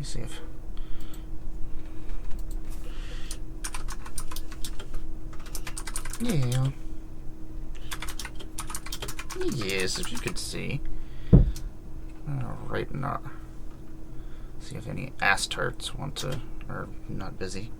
me see if... Yeah. Yes, if you could see. Right, not. See if any ass tarts want to, are not busy.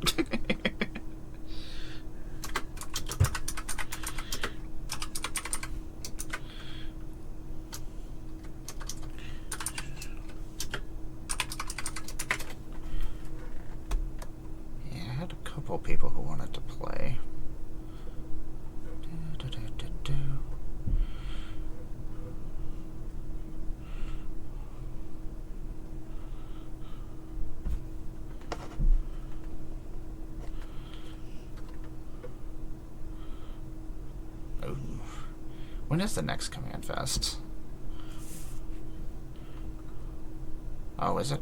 Yeah, I had a couple people who wanted to play. When is the next Command Fest? Oh, is it?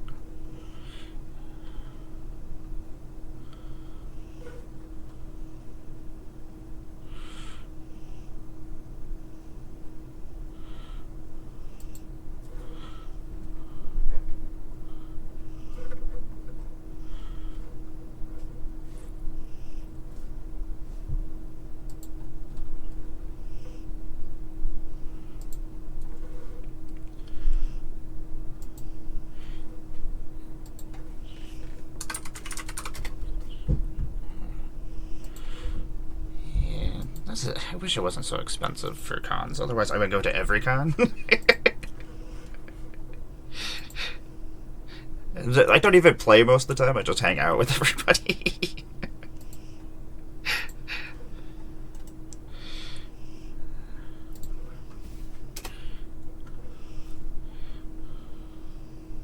I wish it wasn't so expensive for cons. Otherwise, I would go to every con. I don't even play most of the time. I just hang out with everybody.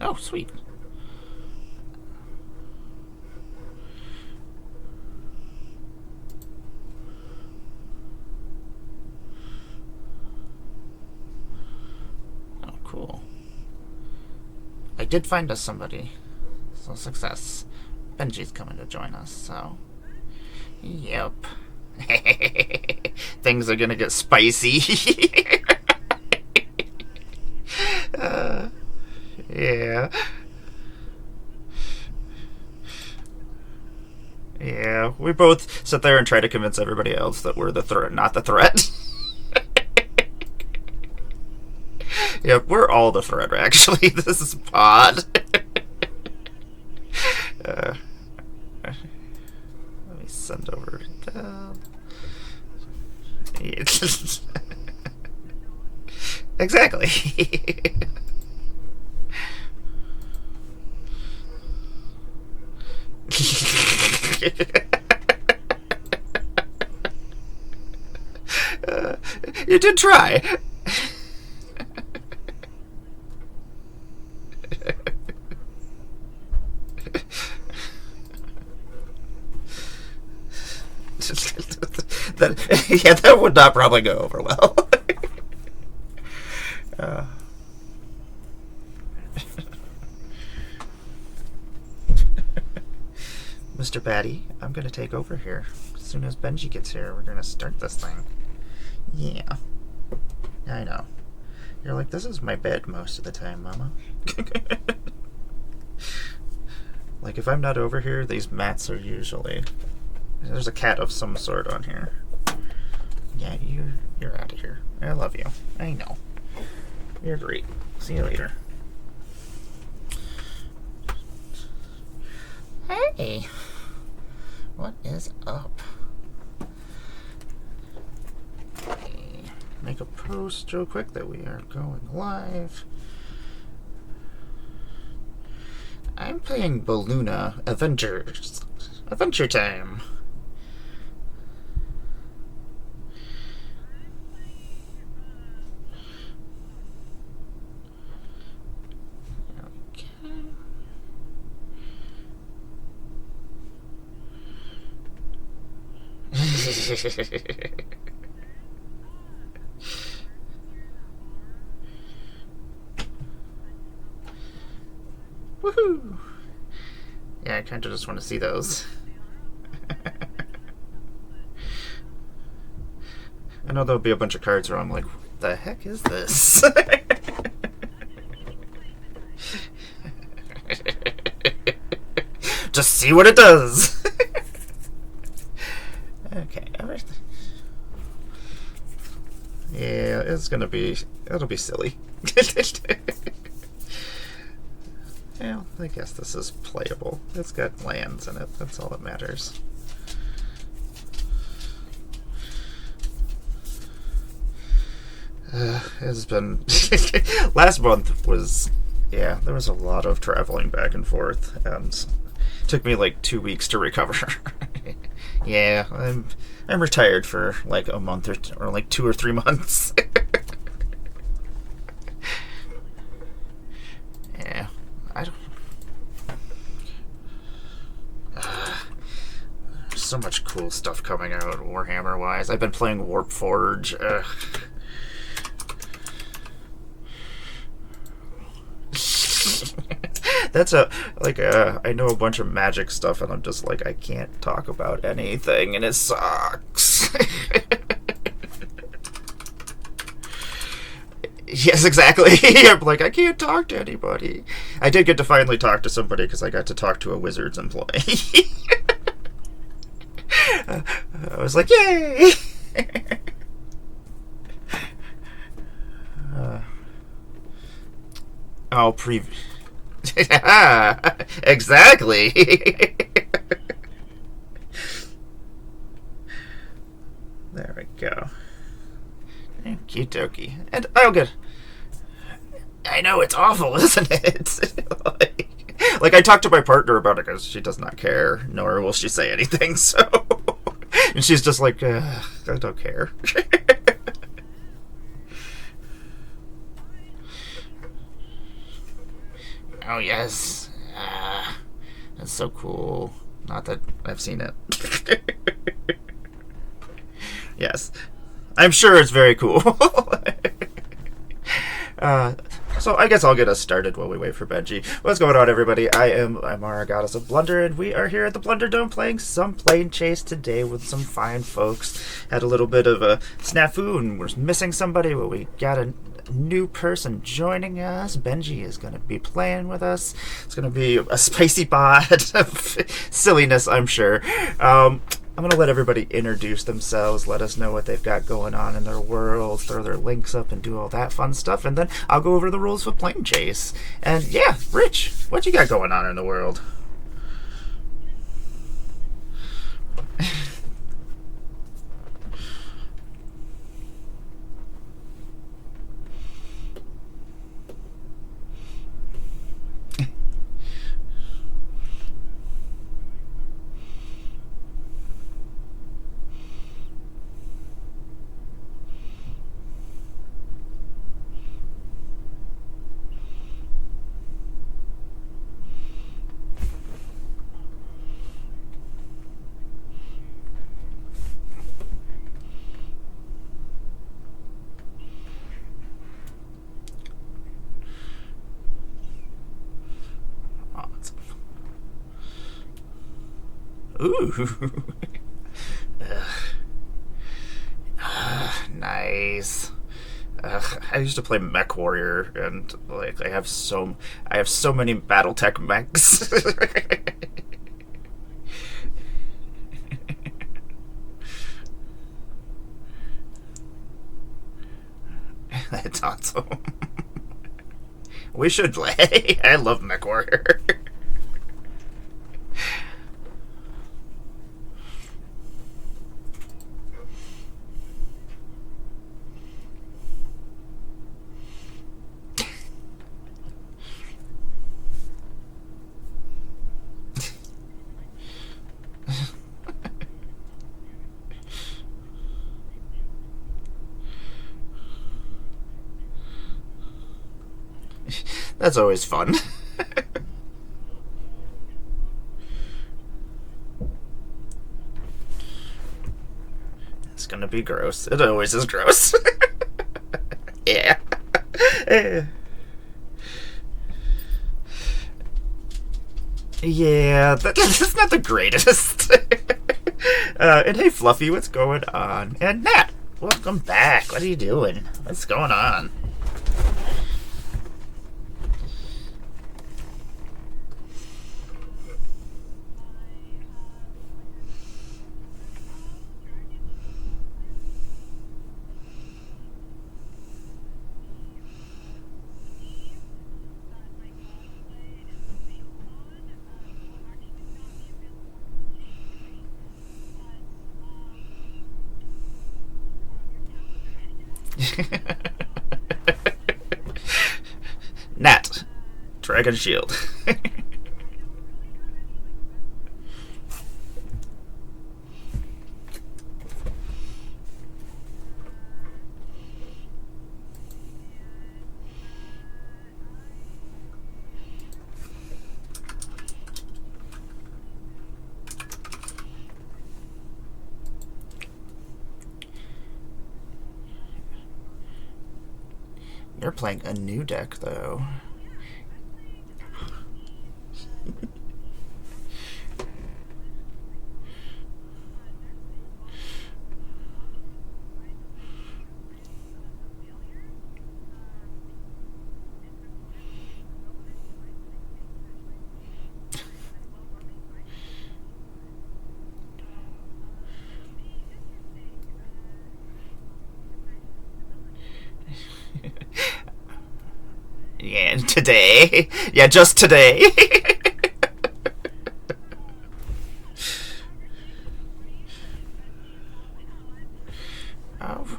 Oh, sweet. Cool. I did find us somebody. So success. Benji's coming to join us, so... Yep. Things are gonna get spicy. Yeah. Yeah, we both sit there and try to convince everybody else that we're the threat, not the threat. Yep, we're all the threat, actually. This is odd. Let me send over down. Exactly. You did try. That would not probably go over well. Mr. Batty, I'm going to take over here. As soon as Benji gets here, we're going to start this thing. Yeah. I know. You're like, this is my bed most of the time, Mama. Like, if I'm not over here, these mats are usually... There's a cat of some sort on here. Yeah, you're out of here. I love you. I know. You're great. See you later. Hey! What is up? Make a post real quick that we are going live. I'm playing Balluna Avengers. Adventure Time. Woohoo! Yeah, I kind of just want to see those. I know there'll be a bunch of cards where I'm like, what the heck is this? just see what it does. Okay, everything. Yeah, it'll be silly. Well, I guess this is playable. It's got lands in it, that's all that matters. It's been... Last month was... Yeah, there was a lot of traveling back and forth, and it took me like 2 weeks to recover. Yeah, I'm retired for like a month or like 2 or 3 months. Yeah, I don't... There's so much cool stuff coming out Warhammer-wise. I've been playing Warp Forge. That's I know a bunch of Magic stuff, and I'm just like, I can't talk about anything, and it sucks. Yes, exactly. I'm like, I can't talk to anybody. I did get to finally talk to somebody because I got to talk to a Wizards employee. I was like, yay! Exactly. There we go. Okie dokie. And I'll get... I know, it's awful, isn't it? like, I talked to my partner about it because she does not care, nor will she say anything, so... And she's just like, I don't care. Oh, yes. That's so cool. Not that I've seen it. Yes. I'm sure it's very cool. So I guess I'll get us started while we wait for Benji. What's going on, everybody? I'm our Goddess of Blunder, and we are here at the Blunderdome playing some Planechase today with some fine folks. Had a little bit of a snafu, and we're missing somebody, but we got a new person joining us. Benji is going to be playing with us. It's going to be a spicy pot of silliness, I'm sure. I'm going to let everybody introduce themselves, let us know what they've got going on in their world, throw their links up and do all that fun stuff, and then I'll go over the rules for Planechase. And yeah, Rich, what you got going on in the world? Ooh. Nice. I used to play Mech Warrior, and like I have so many BattleTech mechs. That's awesome. We should play. I love Mech Warrior. That's always fun. It's gonna be gross. It always is gross. Yeah. Yeah, that's not the greatest. And hey, Fluffy, what's going on? And Nat, welcome back. What are you doing? What's going on? Nat. Dragon Shield. You're playing a new deck, though. Yeah, today. Yeah, just today. Oh.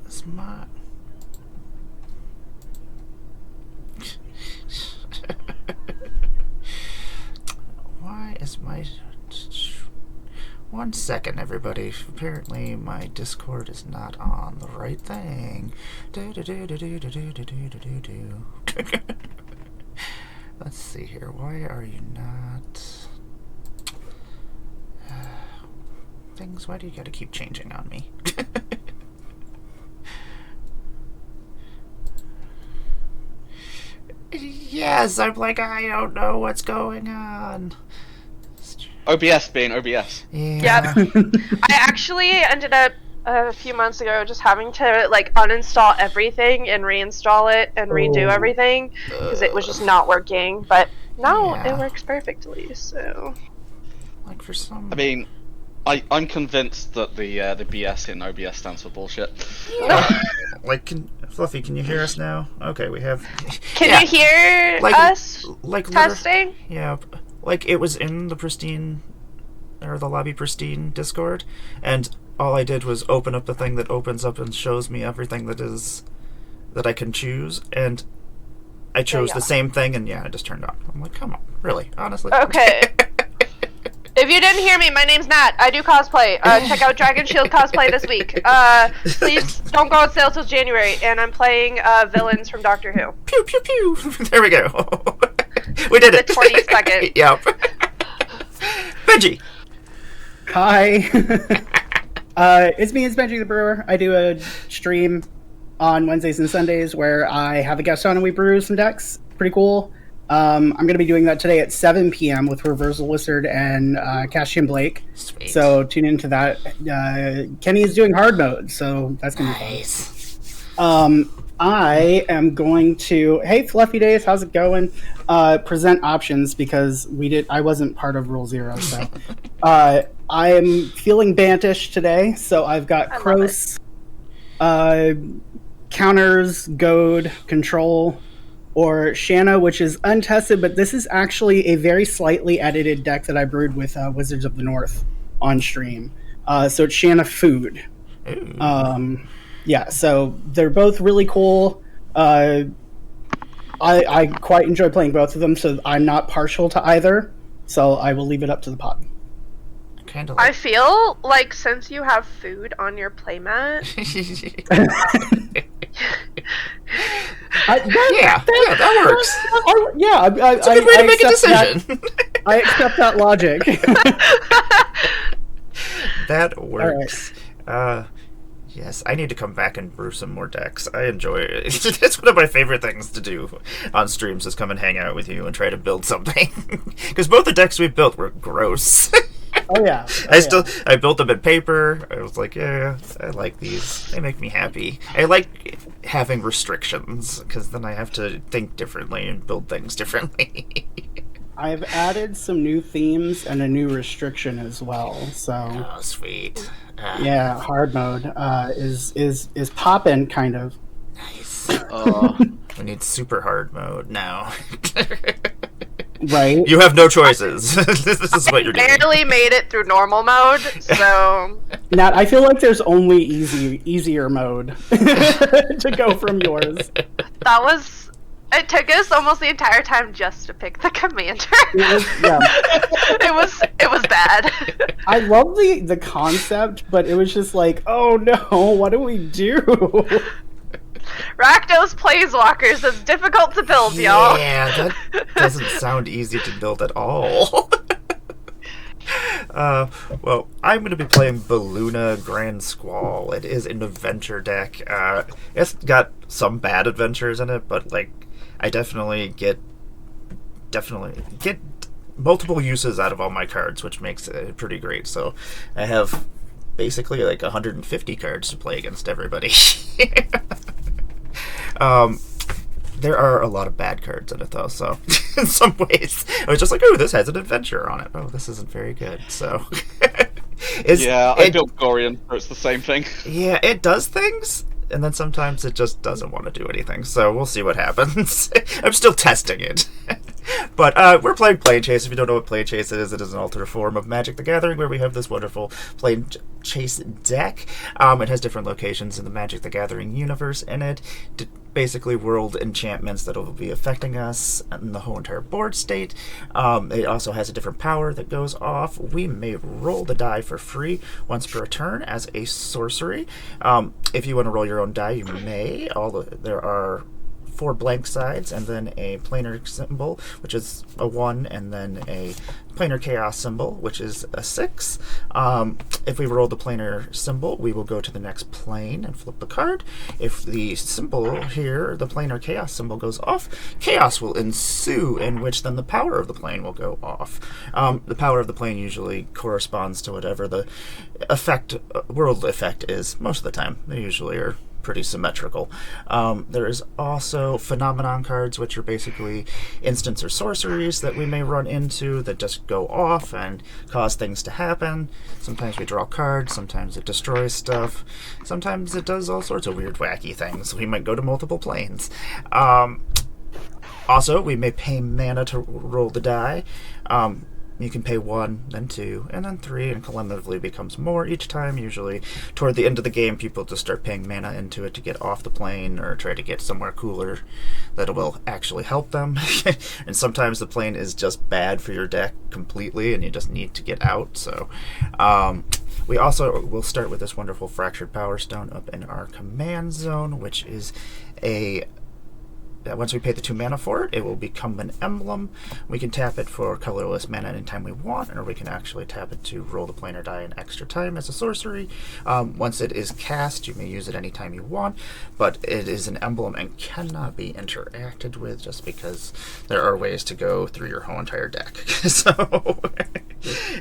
It's my... Why is my... 1 second, everybody. Apparently, my Discord is not on the right thing. Let's see here. Why are you not... Things, why do you gotta keep changing on me? Yes, I'm like, I don't know what's going on. OBS being OBS. Yeah. Yep. I actually ended up a few months ago just having to like uninstall everything and reinstall it and redo everything because it was just not working. But now it works perfectly. So, like for some, I mean, I'm convinced that the BS in OBS stands for bullshit. Yeah. Like, Fluffy, can you hear us now? Okay, we have. Can you hear us? Like testing? Yeah. Like, it was in the Pristine, or the Lobby Pristine Discord, and all I did was open up the thing that opens up and shows me everything that I can choose, and I chose the same thing, and I just turned on. I'm like, come on, really? Honestly? Okay. If you didn't hear me, my name's Nat. I do cosplay. Check out Dragon Shield cosplay this week. Please don't go on sale till January, and I'm playing villains from Doctor Who. Pew, pew, pew. There we go. We did it. The 22nd. Yep. Benji. Hi. It's me, it's Benji the Brewer. I do a stream on Wednesdays and Sundays where I have a guest on and we brew some decks. Pretty cool. I'm going to be doing that today at 7 p.m. with Reversal Wizard and Cassian Blake. Sweet. So tune into that. Kenny is doing hard mode, so that's going to be fun. I am going to, hey Fluffy Days, how's it going? Present options because I wasn't part of Rule Zero, so I am feeling Bantish today. So I've got Kroos, counters, goad, control, or Shanna, which is untested, but this is actually a very slightly edited deck that I brewed with Wizards of the North on stream. So it's Shanna Food. Yeah, so they're both really cool. I quite enjoy playing both of them, so I'm not partial to either. So I will leave it up to the pod. I feel like since you have food on your playmat, that works. It's a good way to make a decision. I accept that logic. That works. Right. Yes, I need to come back and brew some more decks. I enjoy it. It's one of my favorite things to do on streams is come and hang out with you and try to build something. Because both the decks we built were gross. Oh yeah. I built them in paper. I was like, I like these. They make me happy. I like having restrictions because then I have to think differently and build things differently. I've added some new themes and a new restriction as well. So. Oh, sweet. Yeah, hard mode is poppin' kind of. Nice. We need super hard mode now. Right. You have no choices. This is what you're doing. Barely made it through normal mode, so Nat, I feel like there's only easier mode to go from yours. that was. It took us almost the entire time just to pick the commander. Yeah. It was bad. I love the concept, but it was just like, oh no, what do we do? Rakdos Planeswalkers is difficult to build, y'all. Yeah, that doesn't sound easy to build at all. Well, I'm going to be playing Baluna Grand Squall. It is an adventure deck. It's got some bad adventures in it, but like I definitely get multiple uses out of all my cards, which makes it pretty great. So I have basically like 150 cards to play against everybody. There are a lot of bad cards in it, though, so in some ways, I was just like, oh, this has an adventure on it. Oh, this isn't very good, so... I built Gorian, so it's the same thing. Yeah, it does things, and then sometimes it just doesn't want to do anything, so we'll see what happens. I'm still testing it. But we're playing Planechase. If you don't know what Planechase is, it is an alternate form of Magic the Gathering where we have this wonderful Planechase deck. It has different locations in the Magic the Gathering universe in it. Basically world enchantments that will be affecting us in the whole entire board state. It also has a different power that goes off. We may roll the die for free once per turn as a sorcery. If you want to roll your own die, you may. There are 4 blank sides, and then a planar symbol, which is a 1, and then a planar chaos symbol, which is a 6. If we roll the planar symbol, we will go to the next plane and flip the card. If the symbol here, the planar chaos symbol, goes off, chaos will ensue, in which then the power of the plane will go off. The power of the plane usually corresponds to whatever the world effect is most of the time. They usually are pretty symmetrical. There is also phenomenon cards, which are basically instants or sorceries that we may run into that just go off and cause things to happen. Sometimes we draw cards, sometimes it destroys stuff, sometimes it does all sorts of weird wacky things. We might go to multiple planes. Also, we may pay mana to roll the die. You can pay 1, then 2, and then 3, and cumulatively becomes more each time. Usually, toward the end of the game, people just start paying mana into it to get off the plane or try to get somewhere cooler that will actually help them. And sometimes the plane is just bad for your deck completely, and you just need to get out. So, we also will start with this wonderful Fractured Power Stone up in our command zone, which is once we pay the 2 mana for it, it will become an emblem. We can tap it for colorless mana anytime we want, or we can actually tap it to roll the planar die an extra time as a sorcery. Once it is cast, you may use it anytime you want, but it is an emblem and cannot be interacted with just because there are ways to go through your whole entire deck. So,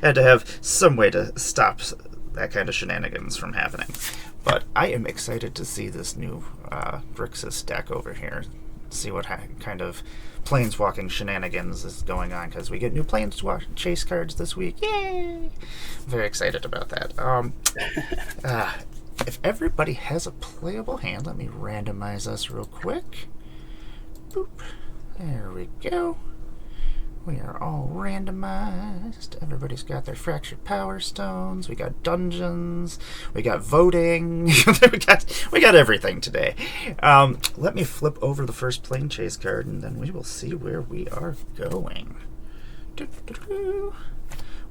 had to have some way to stop that kind of shenanigans from happening. But I am excited to see this new Grixis deck over here. See what kind of planeswalking shenanigans is going on, because we get new Planechase cards this week. Yay! I'm very excited about that. If everybody has a playable hand, let me randomize us real quick. Boop. There we go. We are all randomized. Everybody's got their Fractured Power Stones. We got dungeons. We got voting. we got everything today. Let me flip over the first Planechase card, and then we will see where we are going.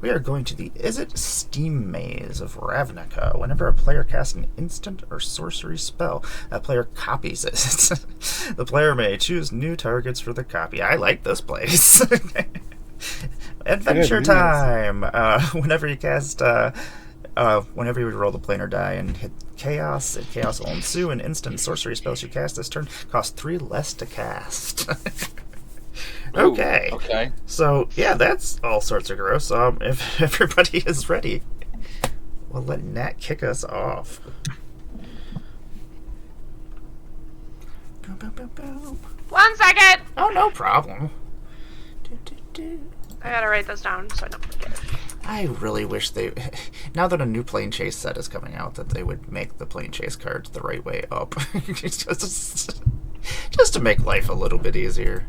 We are going to the Izzet Steam Maze of Ravnica. Whenever a player casts an instant or sorcery spell, that player copies it. The player may choose new targets for the copy. I like this place. Adventure time! Whenever you cast... whenever you roll the planar die and hit chaos, chaos will ensue. An instant sorcery spells you cast this turn cost 3 less to cast. Okay. Okay. So, yeah, that's all sorts of gross. If everybody is ready, we'll let Nat kick us off. Boom, boom, boom, boom. 1 second! Oh, no problem. I gotta write this down so I don't forget it. I really wish now that a new Planechase set is coming out, that they would make the Planechase cards the right way up. just to make life a little bit easier.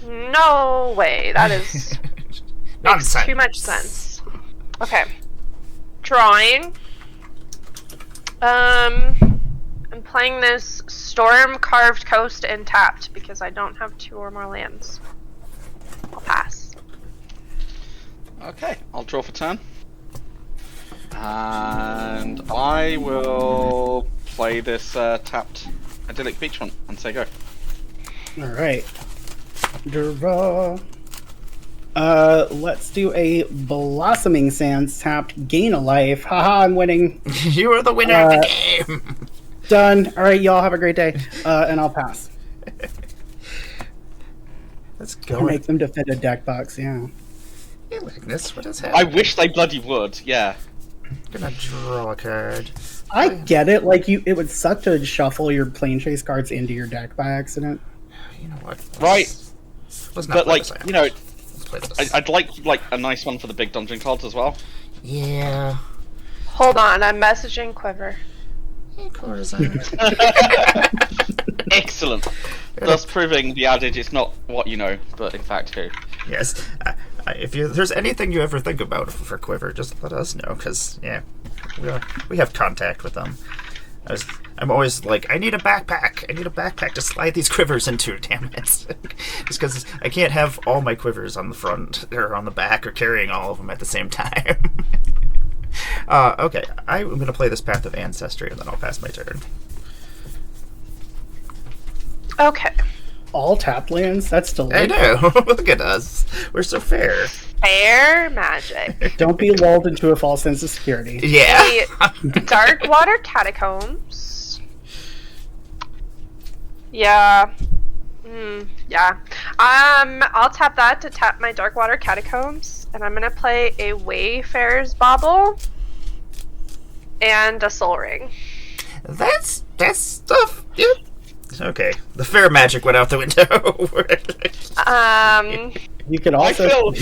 No way. That is makes Nonsense. too much sense. Okay. Drawing. I'm playing this Storm Carved Coast and tapped because I don't have 2 or more lands. I'll pass. Okay, I'll draw for turn. And I will play this tapped idyllic beachfront and say go. Alright. Draw. Let's do a Blossoming Sands tapped, gain a life. Haha, I'm winning. You are the winner of the game. Done. Alright, y'all have a great day. And I'll pass. Let's Or go. make them defend a deck box, yeah. Hey, Magnus, what is I happening? wish they bloody would, yeah. I'm gonna draw a card. I get it, like it would suck to shuffle your Planechase cards into your deck by accident. You know what? Right. Let's not But, play like, this out. you know, Let's play this. I'd like a nice one for the big dungeon cards as well. Yeah. Hold on, I'm messaging Quiver. Hey, Corzine. Excellent. Thus proving the adage it's not what you know, but in fact who. Yes. If there's anything you ever think about for Quiver, just let us know, because, yeah, we have contact with them. I'm always like, I need a backpack. I need a backpack to slide these quivers into, damn it. Just because I can't have all my quivers on the front, or on the back, or carrying all of them at the same time. Okay, I'm going to play this Path of Ancestry, and then I'll pass my turn. Okay. All tapped lands? That's I delightful. know. Look at us. We're so fair. Fair magic. Don't be lulled into a false sense of security. Yeah. The Dark Water Catacombs. Yeah. Yeah. I'll tap that to tap my Dark Water Catacombs, and I'm gonna play a Wayfarer's Bauble and a Soul Ring. That's stuff. Yep. Okay. The fair magic went out the window. You could also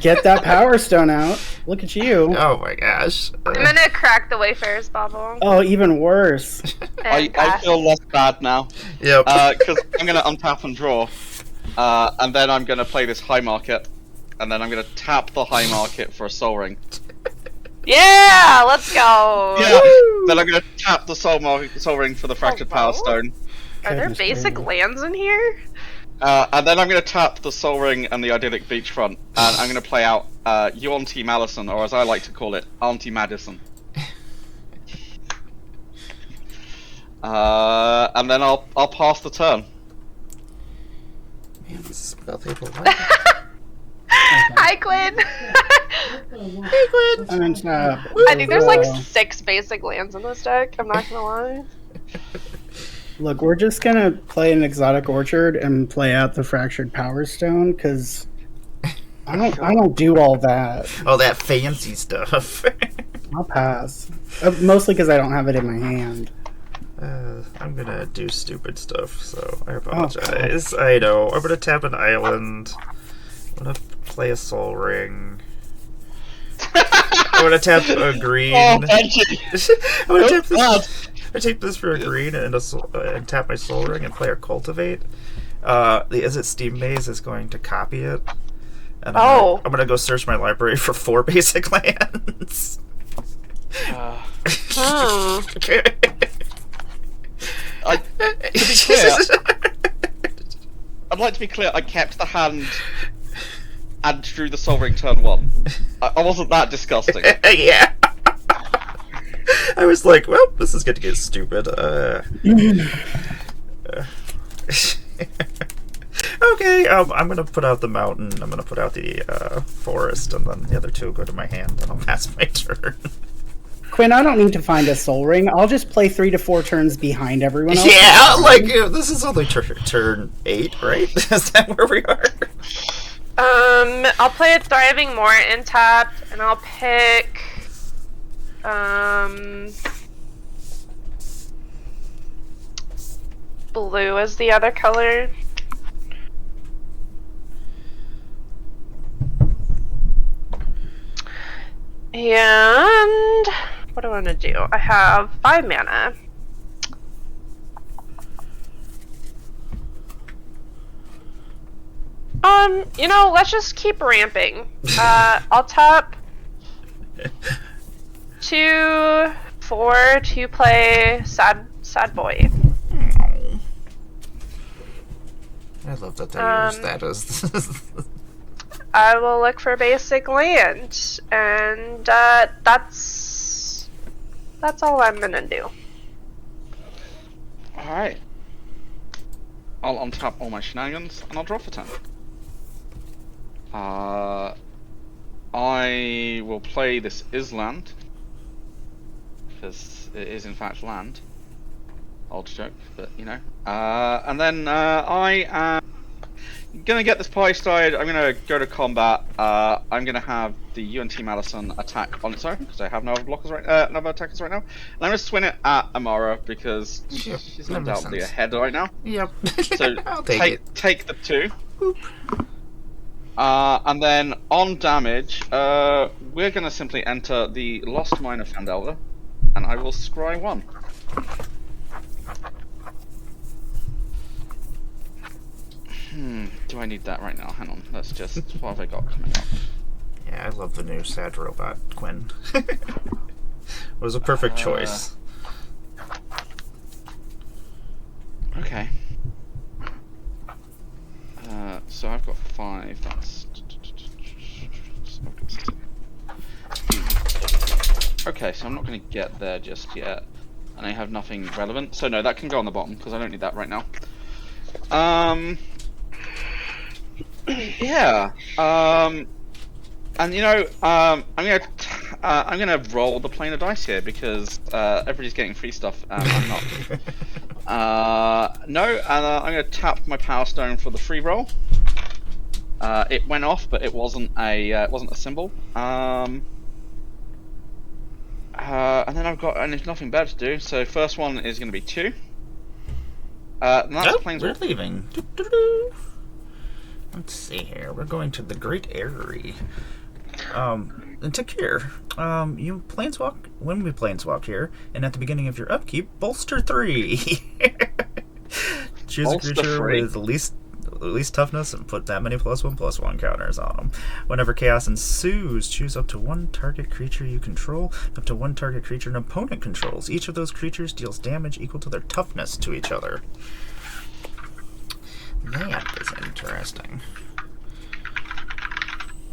get that Power Stone out. Look at you. Oh my gosh. I'm gonna crack the Wayfarer's Bauble. Oh, even worse. I pass. feel less bad now. Yep. Because I'm going to untap and draw. And then I'm going to play this High Market. And then I'm going to tap the High Market for a Soul Ring. Yeah, let's go. Yeah. Then I'm going to tap the Soul Ring for the Fractured Power wow. Stone. Are there Goodness basic gracious. lands in here? And then I'm going to tap the Soul Ring and the Idyllic Beachfront. And I'm going to play out Auntie Malison, or as I like to call it, Auntie Madison. And then I'll pass the turn. Man, this is spell table. Hi, Quinn. Hey, Quinn. Untap. I think there's like Draw. 6 basic lands in this deck. I'm not gonna lie. Look, we're just gonna play an Exotic Orchard and play out the Fractured Power Stone, because I don't do all that. Oh, that fancy stuff. I'll pass. Mostly because I don't have it in my hand. I'm gonna do stupid stuff, so I apologize. I know. I'm gonna tap an island. I'm gonna play a Soul Ring. I'm gonna tap a green. Oh, thank you. I'm gonna tap God. this. I take this for a green and and tap my Soul Ring and play a Cultivate. The Is It Steam Maze is going to copy it. And I'm gonna go search my library for 4 basic lands. To be clear, I'd like to be clear, I kept the hand and drew the Soul Ring turn 1. I wasn't that disgusting. Yeah. I was like, well, this is going to get stupid. Okay, I'm going to put out the mountain, I'm going to put out the forest, and then the other 2 go to my hand, and I'll pass my turn. Quinn, I don't need to find a Soul Ring. I'll just play 3 to 4 turns behind everyone else. Yeah, like, this is only turn 8, right? Is that where we are? I'll play a Thriving Moor and tap, and I'll pick blue as the other color. And what do I want to do? I have 5 mana. Let's just keep ramping. I'll tap 2/4 to play sad boy. Oh. I love that they use that as. I will look for basic land, and that's all I'm gonna do. Alright. I'll untap all my shenanigans, and I'll draw for 10. I will play this is land, because it is in fact land. Old joke, but and then I am gonna get this party started. I'm gonna go to combat. I'm gonna have the UNT Madison attack on its own because I have no other blockers no other attackers right now. And I'm gonna swing it at Amara because she's undoubtedly ahead right now. Yep. So I'll take the 2. Boop. And then on damage, we're gonna simply enter the Lost Mine of Fandelver, and I will scry 1. Do I need that right now? Hang on, let's just... what have I got coming up? Yeah, I love the new sad robot, Quinn. It was a perfect choice. Okay. So I've got 5, that's... Okay, so I'm not going to get there just yet. And I have nothing relevant. So no, that can go on the bottom, because I don't need that right now. Yeah. And I'm gonna roll the plane of dice here because everybody's getting free stuff and I'm not. No, and I'm gonna tap my power stone for the free roll. It went off, but it wasn't a symbol. And then there's nothing better to do. So first one is gonna be 2. And that's planes. We're leaving. Let's see here. We're going to the Great Airy. And Takir, you planeswalk when we planeswalk here, and at the beginning of your upkeep, bolster 3. Choose Bolster a creature 3. with the least toughness and put that many +1/+1 counters on them. Whenever chaos ensues, choose up to 1 target creature you control, up to 1 target creature an opponent controls. Each of those creatures deals damage equal to their toughness to each other. That is interesting.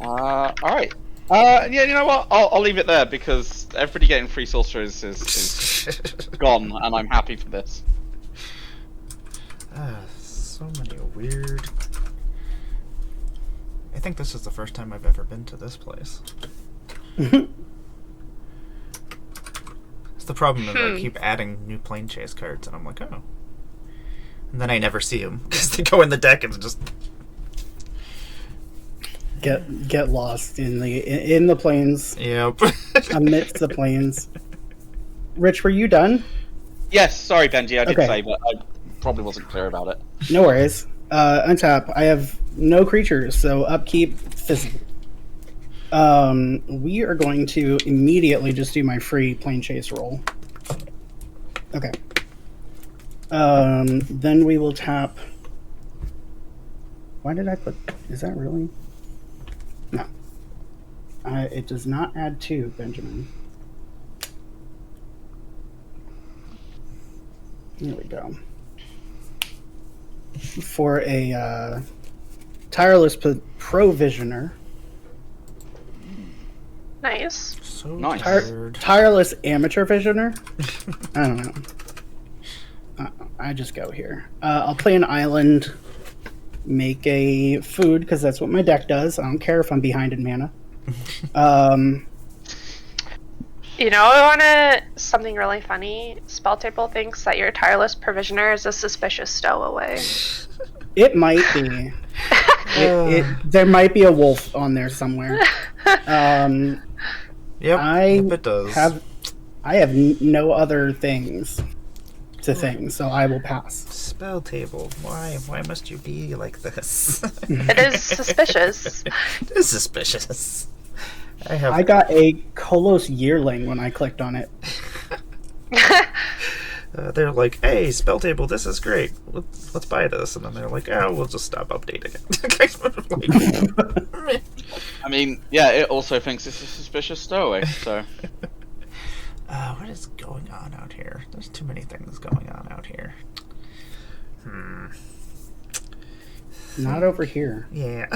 Alright. Yeah, you know what? I'll leave it there because everybody getting free sorcerers is gone, and I'm happy for this. So many weird... I think this is the first time I've ever been to this place. It's the problem is I keep adding new Planechase cards, and I'm like, oh. And then I never see them because they go in the deck and just get lost in the plains. Yep. Amidst the plains. Rich, were you done? Yes, sorry Benji, I did Okay. say, but I probably wasn't clear about it. No worries. Untap. I have no creatures, so upkeep fizzle. We are going to immediately just do my free Planechase roll. Okay. Then we will tap. Why did I put? Is that really? No. It does not add 2, Benjamin. There we go. For a tireless provisioner. Nice. So Nice. tired. Tireless amateur visioner. I don't know. I just go here. I'll play an island, make a food, because that's what my deck does. I don't care if I'm behind in mana. Something really funny. Spell table thinks that your tireless provisioner is a suspicious stowaway. It might be. There might be a wolf on there somewhere. Yep, it does. I have no other things to think, so I will pass. Spell table. Why must you be like this? It is suspicious. It is suspicious. I got a Kolos yearling when I clicked on it. they're like, "Hey, spell table, this is great. Let's buy this." And then they're like, "Oh, we'll just stop updating it." I mean, yeah, it also thinks it's a suspicious stowaway, so... What is going on out here? There's too many things going on out here. Not over here. Yeah.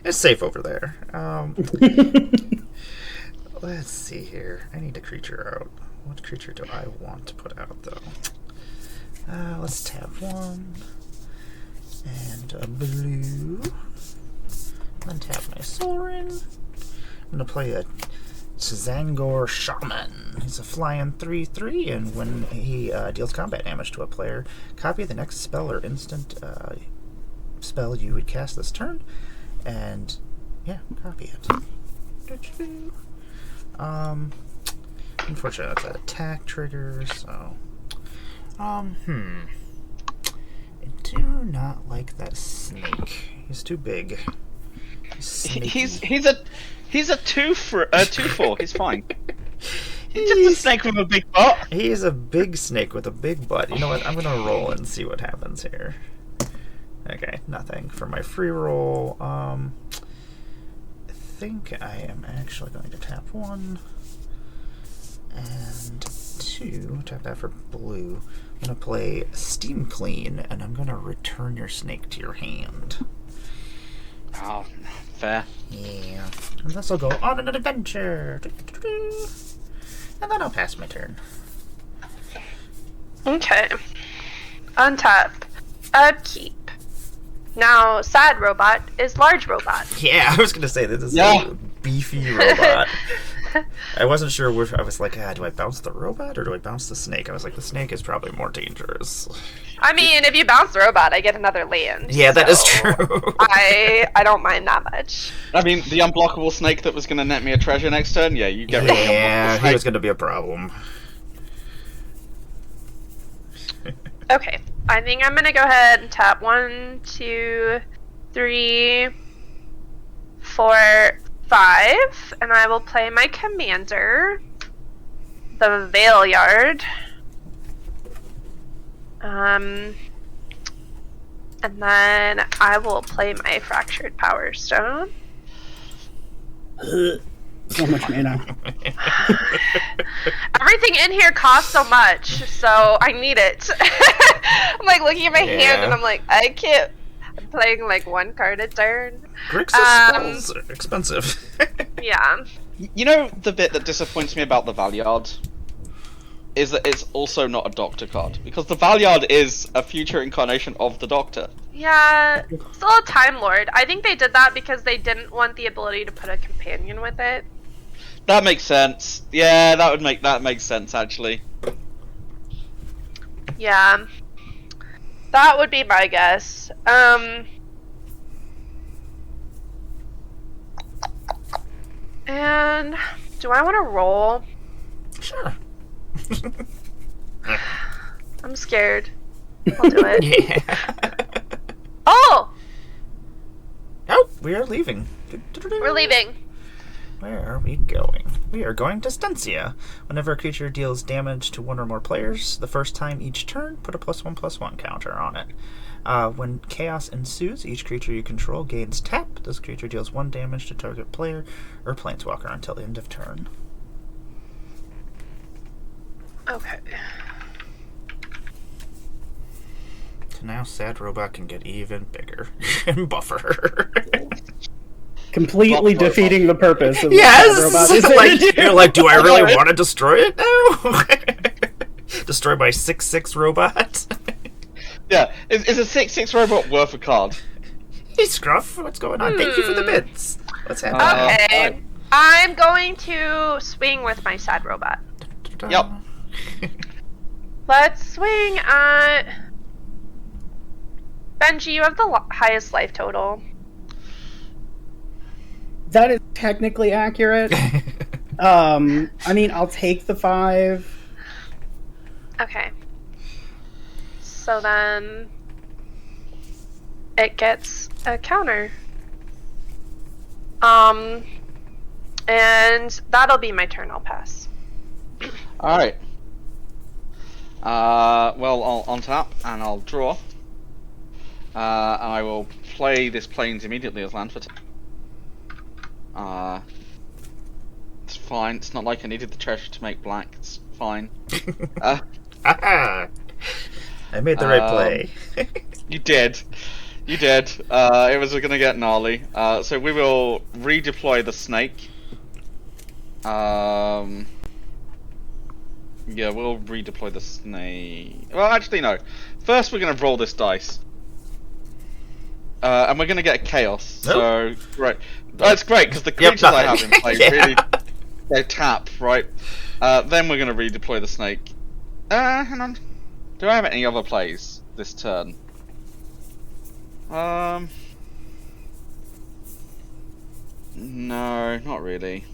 It's safe over there. Let's see here. I need a creature out. What creature do I want to put out, though? Let's tap 1. And a blue. Then tap my Sorin. I'm going to play a Zangor Shaman. He's a flying 3/3, and when he deals combat damage to a player, copy the next spell or instant spell you would cast this turn, and yeah, copy it. Unfortunately, that's an attack trigger, so I do not like that snake. He's too big. He's a 2/4. He's fine. He's just a snake with a big butt. He's a big snake with a big butt. You know what? I'm gonna roll and see what happens here. Okay, nothing for my free roll. I think I am actually going to tap 1 and 2. Tap that for blue. I'm gonna play Steam Clean, and I'm gonna return your snake to your hand. Oh, fair. Yeah. And this will go on an adventure. And then I'll pass my turn. Okay. Untap. Upkeep. Now, sad robot is large robot. Yeah, I was gonna say this is a beefy robot. I wasn't sure which. I was like, do I bounce the robot or do I bounce the snake? I was like, the snake is probably more dangerous. I mean, if you bounce the robot, I get another land. Yeah, that is true. I don't mind that much. I mean, the unblockable snake that was going to net me a treasure next turn, yeah, you get rid of the unblockable Yeah, snake. he was going to be a problem. Okay, I think I'm gonna go ahead and tap 1, 2, 3, 4, 5, and I will play my commander, the Valeyard. And then I will play my Fractured Power Stone. So much mana. Everything in here costs so much, so I need it. I'm like looking at my hand and I'm like, I can't. I'm playing like 1 card a turn. Grixis spells are expensive. Yeah. You know the bit that disappoints me about the Valeyard? Is that it's also not a Doctor card. Because the Valeyard is a future incarnation of the Doctor. Yeah, still a Time Lord. I think they did that because they didn't want the ability to put a companion with it. That makes sense. Yeah, that makes sense actually. Yeah. That would be my guess. And do I want to roll? Sure. I'm scared. I'll do it. Yeah. Oh! Oh, we are leaving. We're leaving. Where are we going? We are going to Stencia. Whenever a creature deals damage to 1 or more players, the first time each turn, put a +1/+1 counter on it. When chaos ensues, each creature you control gains tap. This creature deals 1 damage to target player or planeswalker until the end of turn. Okay. So now Sad Robot can get even bigger and buffer. Completely defeating the purpose of Yes! what robot is Like, you're like, do I really want to destroy it now? Destroy my 6/6 robot? Yeah, is a 6/6 robot worth a card? Hey Scruff, what's going on? Thank you for the bits. What's happening? Okay. I'm going to swing with my sad robot. Yep. Let's swing at Benji. You have the highest life total. That is technically accurate. I mean, I'll take the 5. Okay. So then it gets a counter. And that'll be my turn. I'll pass. Alright. Well, I'll untap and I'll draw. And I will play this plains immediately as land for it's fine. It's not like I needed the treasure to make black. It's fine. I made the right play. You did. You did. It was going to get gnarly. So we will redeploy the snake. Yeah, we'll redeploy the snake. Well, actually, no. First, we're going to roll this dice. And we're going to get a chaos. Nope. So, right. That's great, because the creatures I have in play really... They tap, right? Then we're going to redeploy the snake. Hang on. Do I have any other plays this turn? No, not really.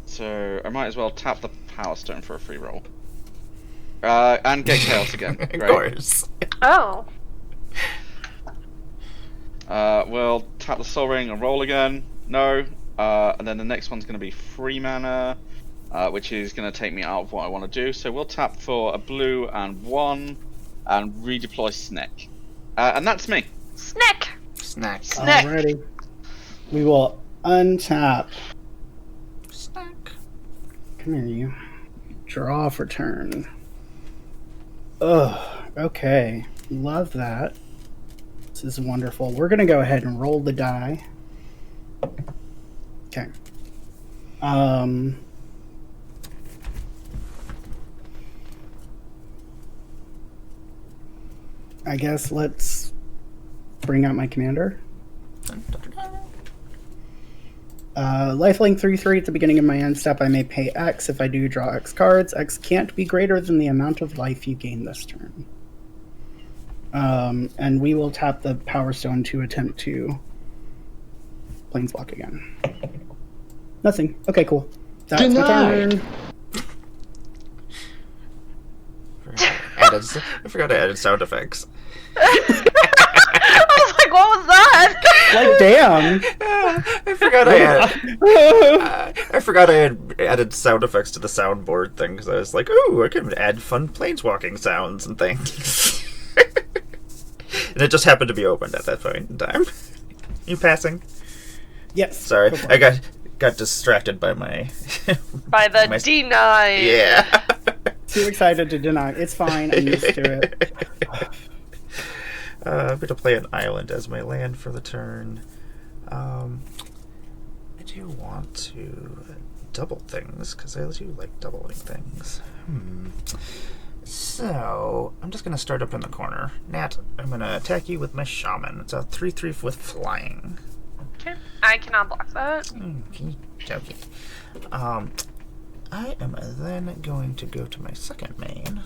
So I might as well tap the Power Stone for a free roll. And get Chaos again. Of Great. course. Oh. We'll tap the Soul Ring and roll again. No. And then the next one's going to be 3 mana, which is going to take me out of what I want to do. So we'll tap for a blue and 1, and redeploy Sneck. And that's me. Snack. Snack. Snack. Alrighty. We will untap. Snack. Come here, you. Draw for turn. Ugh. Okay. Love that. This is wonderful. We're going to go ahead and roll the die. Okay. I guess let's bring out my commander. Lifelink 3/3 at the beginning of my end step. I may pay X. If I do, draw X cards. X can't be greater than the amount of life you gain this turn. And we will tap the Power Stone to attempt to Planeswalk again. Nothing. Okay, cool. That's my turn. I forgot I added sound effects. I was like, what was that? Like, damn. I forgot I had added sound effects to the soundboard thing because I was like, ooh, I can add fun planeswalking sounds and things. And it just happened to be opened at that point in time. You passing? Yes. Sorry, I got distracted by my... By the deny. Yeah. Too excited to deny. It's fine. I'm used to it. I'm going to play an island as my land for the turn. I do want to double things, because I do like doubling things. So, I'm just going to start up in the corner. Nat, I'm going to attack you with my Shaman. It's a 3/3 with flying. Okay. I cannot block that. Okay. I am then going to go to my second main.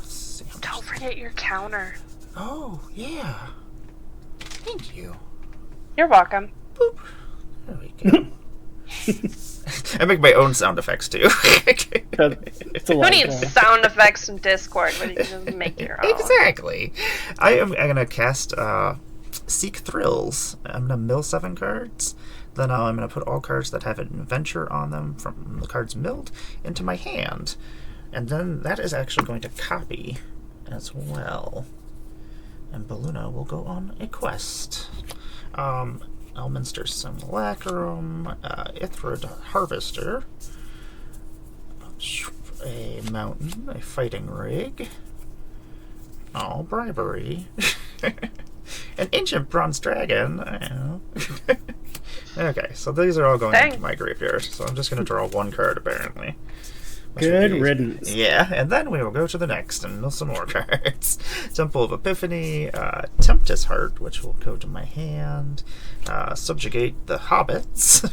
Don't forget your counter. Oh, yeah. Thank you. You're welcome. Boop. There we go. I make my own sound effects too. It's a Who lot. needs sound effects from Discord when you can just make your own? Exactly. I'm going to cast Seek Thrills. I'm going to mill 7 cards. Then I'm going to put all cards that have adventure on them from the cards milled into my hand. And then that is actually going to copy as well. And Baluna will go on a quest. Elminster Simulacrum, Ithrod Harvester, a mountain, a fighting rig, bribery, an ancient bronze dragon. I know. Okay, so these are all going into my graveyard, so I'm just going to draw 1 card apparently. Good riddance. Yeah, and then we will go to the next and mill some more cards. Temple of Epiphany, Tempest Heart, which will go to my hand, Subjugate the Hobbits,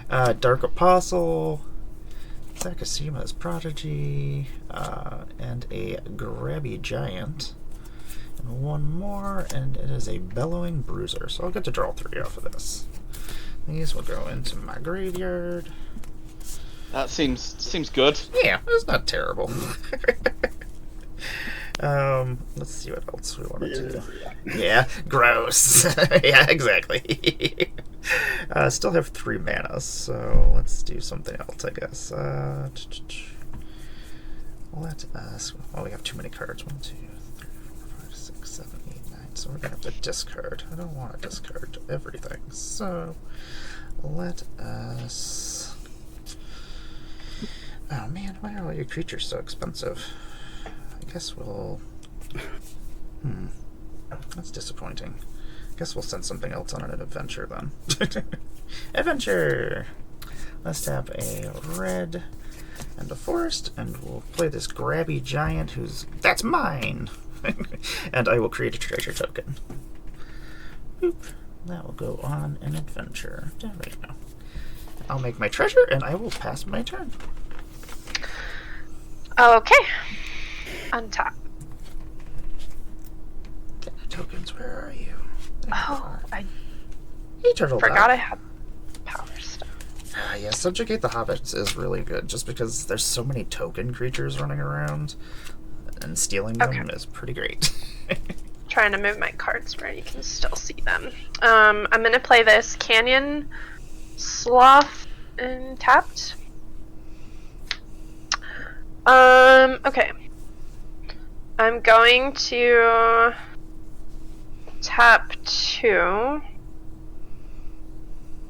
Dark Apostle, Zakasima's Prodigy, and a Grabby Giant. And 1 more, and it is a Bellowing Bruiser, so I'll get to draw 3 off of this. These will go into my graveyard. That seems good. Yeah, it's not terrible. Let's see what else we want to do. Yeah, gross. Yeah, exactly. Still have 3 mana, so let's do something else, I guess. let us. Well, we have too many cards. 1, 2, 3, 4, 5, 6, 7, 8, 9. So we're gonna have to discard. I don't want to discard everything. So let us. Oh man, why are all your creatures so expensive? I guess we'll. That's disappointing. I guess we'll send something else on an adventure then. Adventure! Let's have a red and a forest, and we'll play this grabby giant who's. That's mine! And I will create a treasure token. Boop. That will go on an adventure. There we go. I'll make my treasure, and I will pass my turn. Okay. Untap. Tokens, where are you? There you Oh, are. I Hey, Turtle forgot I Dog. had power stuff. Yeah, Subjugate the Hobbits is really good, just because there's so many token creatures running around, and stealing them is pretty great. Trying to move my cards where you can still see them. I'm gonna play this Canyon Sloth and tapped. Okay. I'm going to tap 2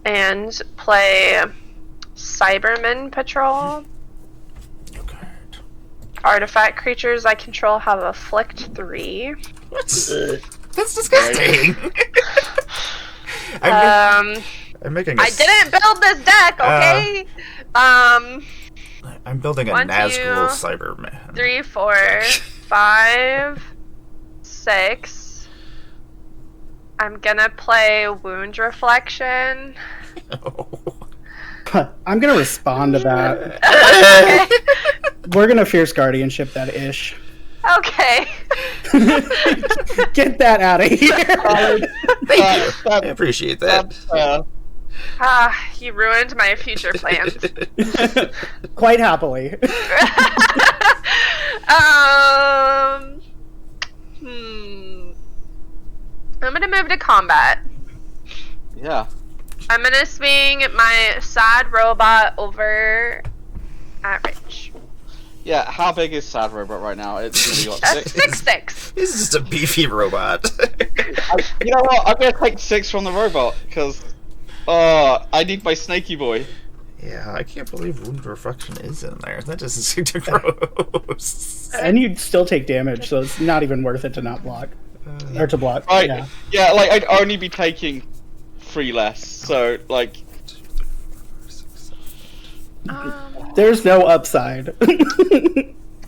and play Cybermen Patrol. Okay. Artifact creatures I control have afflict 3. What? That's disgusting. I'm making a I didn't build this deck, okay? I'm building a 1, Nazgul 2, Cyberman. 3, 4, 5, 6. I'm gonna play Wound Reflection. I'm gonna respond to that. Okay. We're gonna fierce guardianship that ish. Okay. Get that out of here. Thank you. I appreciate that. You ruined my future plans. Quite happily. I'm gonna move to combat. Yeah. I'm gonna swing my sad robot over at Rich. Yeah, how big is Sad Robot right now? It's really got That's 6. 6'6". This is just a beefy robot. You know what? I'm gonna take 6 from the robot, because I need my snaky boy. Yeah, I can't believe Wound Reflection is in there. That doesn't seem too gross. And you'd still take damage, so it's not even worth it to not block. Or to block. Right. Yeah. Yeah, like, I'd only be taking 3 less, so, like... There's no upside.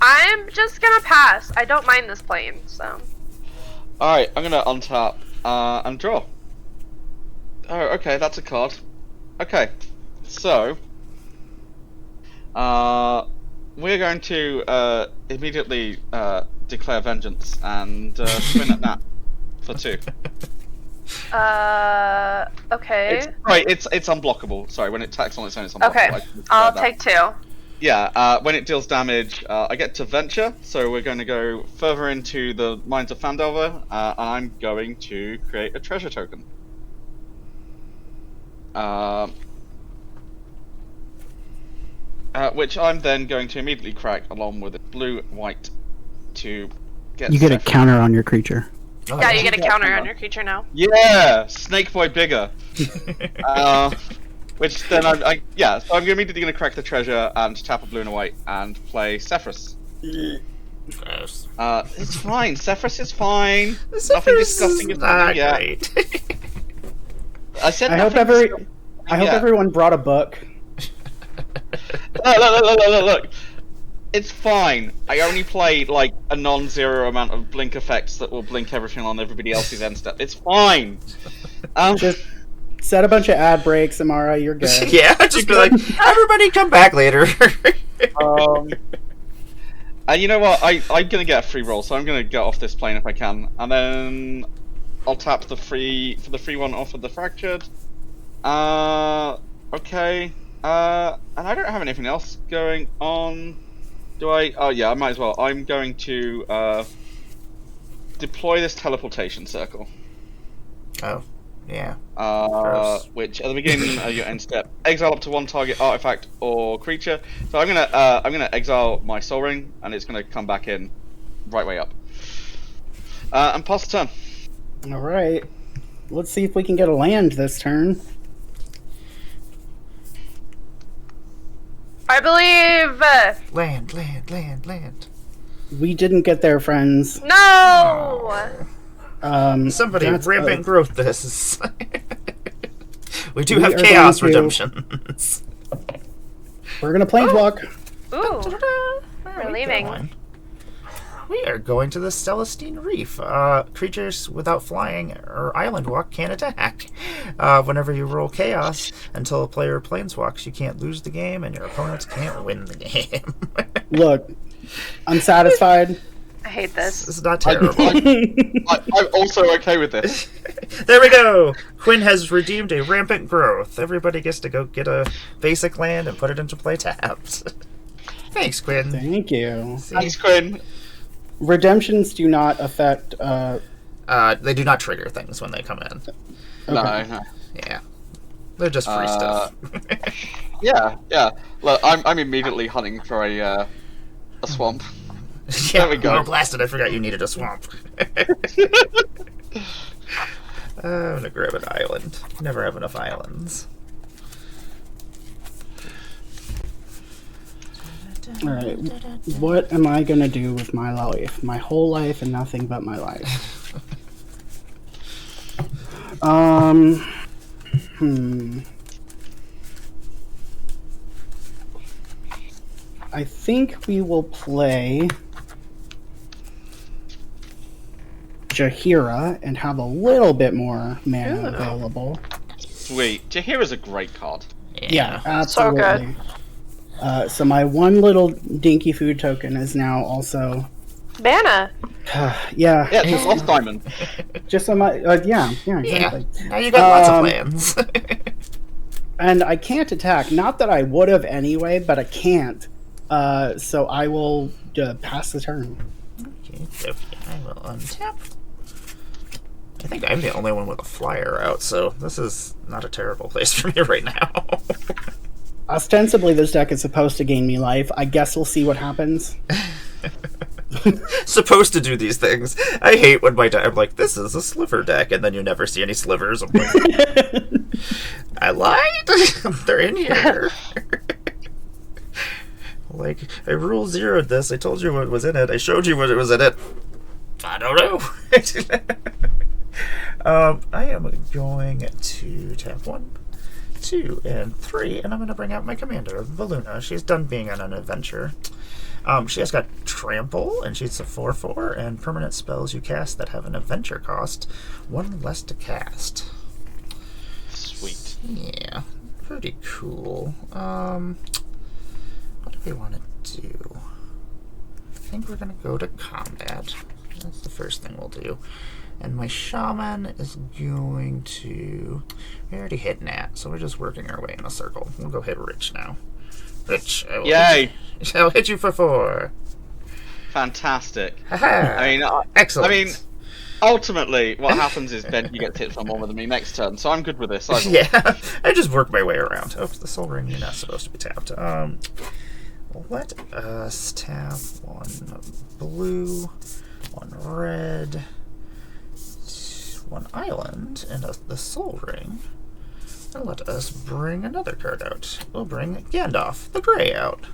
I'm just gonna pass. I don't mind this plane, so. Alright, I'm gonna untap, and draw. Oh, okay, that's a card. Okay, so... we're going to, immediately, declare vengeance and, swing at that for 2. Okay. It's unblockable. Sorry, when it attacks on its own, it's unblockable. Okay, I'll take 2. Yeah, when it deals damage, I get to venture, so we're going to go further into the Mines of Fandelver, and I'm going to create a treasure token. Which I'm then going to immediately crack along with a blue-white to get... You get a Sephiroth. counter on your creature. Oh, Yeah, you get a Yeah, counter come on on. your creature now. Yeah! Snake Boy bigger! Which then so I'm immediately going to crack the treasure and tap a blue and a white and play Sephiroth. Gross. It's fine. Sephiroth is fine. This Nothing is disgusting is not happening yet. great. I said I hope nothing I hope Yeah. everyone brought a book. Look. It's fine. I only played like a non-zero amount of blink effects that will blink everything on everybody else's end step. It's fine. Just set a bunch of ad breaks, Amara, you're good. Yeah, just be like, everybody come back later. And you know what? I'm gonna get a free roll, so I'm gonna get off this plane if I can, and then I'll tap the free one off of the fractured. Okay. And I don't have anything else going on. Do I? Oh yeah, I might as well. I'm going to deploy this teleportation circle. Oh. Yeah. Gross. Which at the beginning of your end step, exile up to one target artifact or creature. So I'm gonna exile my Soul Ring, and it's gonna come back in right way up. And pass the turn. All right. Let's see if we can get a land this turn. I believe. Land. We didn't get there, friends. No! Somebody That's rampant good. growth this. We do We have are chaos going to- redemptions. We're gonna planeswalk. Ooh. We're leaving. Going? We are going to the Celestine Reef. Creatures without flying or island walk can't attack. Whenever you roll chaos, until a player planeswalks, you can't lose the game, and your opponents can't win the game. Look, I'm satisfied. I hate this. This is not terrible. I'm also okay with this. There we go! Quinn has redeemed a rampant growth. Everybody gets to go get a basic land and put it into play tapped. Thanks, Quinn. Thank you. Thanks, Quinn. Redemptions do not affect. They do not trigger things when they come in. Okay. No. Yeah. They're just free stuff. Yeah. Look, I'm immediately hunting for a swamp. Yeah, There we go. Oh, blasted, I forgot you needed a swamp. I'm gonna grab an island. Never have enough islands. Alright. What am I gonna do with my life? My whole life and nothing but my life. I think we will play Jaheira and have a little bit more mana available. Sweet. Jaheira's a great card. Yeah, So absolutely. So my one little dinky food token is now also Mana. yeah, Yeah, it's Lost Diamond. just on my yeah, Yeah, exactly. now you got lots of plans. And I can't attack. Not that I would have anyway, but I can't. So I will pass the turn. Okay, I will untap. I think I'm the only one with a flyer out, so this is not a terrible place for me right now. Ostensibly, this deck is supposed to gain me life. I guess we'll see what happens. Supposed to do these things. I hate when I'm like, this is a sliver deck, and then you never see any slivers. I'm like, I lied. They're in here. Like, I rule zeroed this. I told you what was in it. I showed you what was in it. I don't know. I am going to tap 1, 2, and 3, and I'm going to bring out my commander, Valuna. She's done being on an adventure. She has got Trample, and she's a 4/4, and permanent spells you cast that have an adventure cost 1 less to cast. Sweet. Yeah, pretty cool. What do we want to do? I think we're going to go to combat. That's the first thing we'll do. And my shaman is going to... We already hit Nat, so we're just working our way in a circle. We'll go hit Rich now. Rich, I will Yay! I'll hit you for 4. Fantastic. Haha. I mean, Excellent. I mean, ultimately, what happens is Benji gets hit for more than me next turn, so I'm good with this. Yeah, I just work my way around. Oh, the Soul Ring, you're not supposed to be tapped. Let us tap 1 blue, 1 red, 1 island, and the Soul Ring. And let us bring another card out. We'll bring Gandalf the Grey out.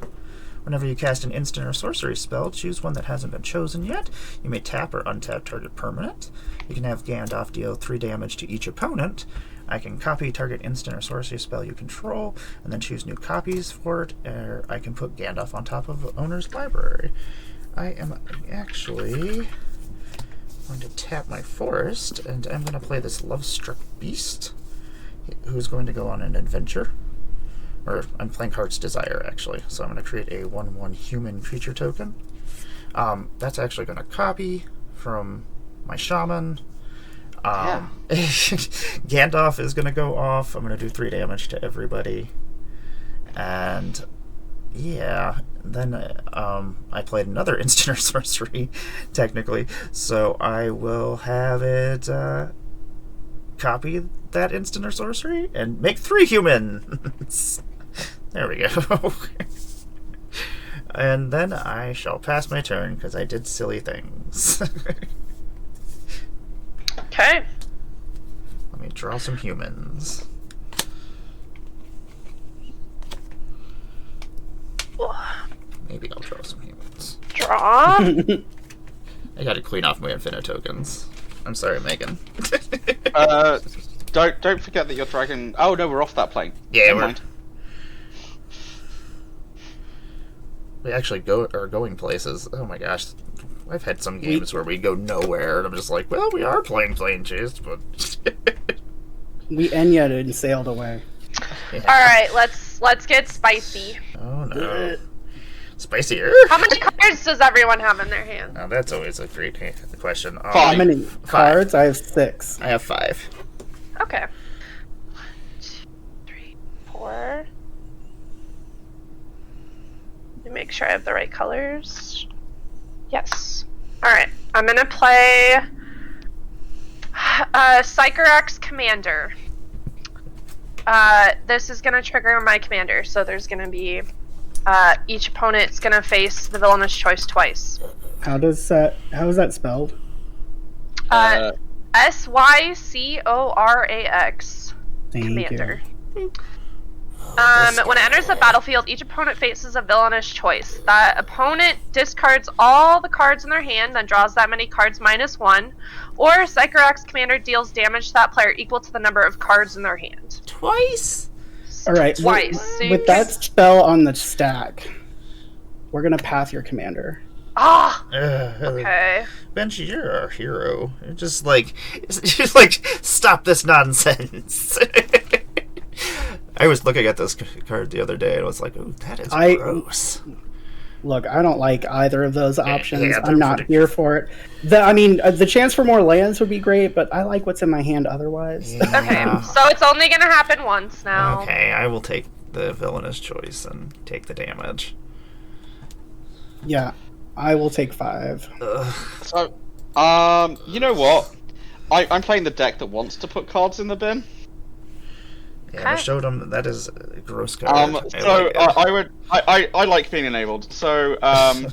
Whenever you cast an instant or sorcery spell, choose one that hasn't been chosen yet. You may tap or untap target permanent. You can have Gandalf deal 3 damage to each opponent. I can copy target instant or sorcery spell you control, and then choose new copies for it, or I can put Gandalf on top of the owner's library. I am actually going to tap my forest, and I'm going to play this Love-Struck Beast, who's going to go on an adventure. Or I'm playing Heart's Desire, actually. So I'm going to create a 1/1 human creature token. That's actually going to copy from my shaman. Gandalf is going to go off. I'm going to do 3 damage to everybody. And yeah, then I played another instant or sorcery, technically. So I will have it copy that instant or sorcery and make 3 humans. There we go. And then I shall pass my turn because I did silly things. Okay. Let me draw some humans. Maybe I'll draw some humans. Draw. I gotta clean off my infinite tokens. I'm sorry, Megan. Don't forget that your dragon. Oh no, we're off that plane. Yeah, Never we're. mind. We actually are going places. Oh my gosh. I've had some games where we go nowhere, and I'm just like, well, we are playing Planechase, but... We Enya'd and sailed away. Yeah. Alright, let's get spicy. Oh no. Spicier? How many cards does everyone have in their hand? Now that's always a great question. Five. How many 5. cards? I have 6. I have 5. Okay. 1, 2, 3, 4. Let me make sure I have the right colors. Yes. Alright, I'm gonna play Sycorax Commander. This is gonna trigger my commander, so there's gonna be each opponent's gonna face the villainous choice twice. How is that spelled? Sycorax Thank Commander. you. When it enters the battlefield, each opponent faces a villainous choice. That opponent discards all the cards in their hand, then draws that many cards -1, or Sycorax Commander deals damage to that player equal to the number of cards in their hand. Twice? All right. Twice. So With that spell on the stack, we're gonna path your commander. Ah! Okay. Benji, you're our hero. You're just like, stop this nonsense. I was looking at this card the other day and I was like, "Oh, that is gross." Look, I don't like either of those options. Yeah, I'm not here for it. The chance for more lands would be great, but I like what's in my hand otherwise. Yeah. Okay, so it's only gonna happen once now. Okay, I will take the villainous choice and take the damage. Yeah, I will take 5. Ugh. So, you know what? I'm playing the deck that wants to put cards in the bin. Yeah, I Okay. showed him that is a gross card. So I like being enabled. So I'm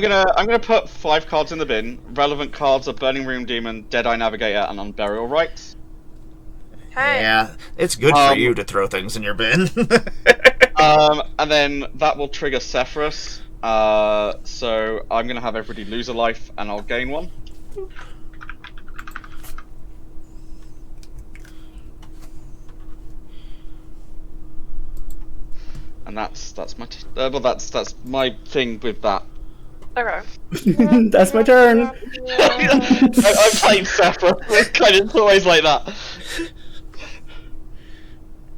gonna put 5 cards in the bin. Relevant cards are Burning Room Demon, Deadeye Navigator, and Unburial Rites. Okay. Yeah, it's good for you to throw things in your bin. And then that will trigger Sephiroth. So I'm gonna have everybody lose a life, and I'll gain 1. And that's my that's my thing with that. Okay. That's my turn. I'm playing Sephiroth. It's kind of always like that.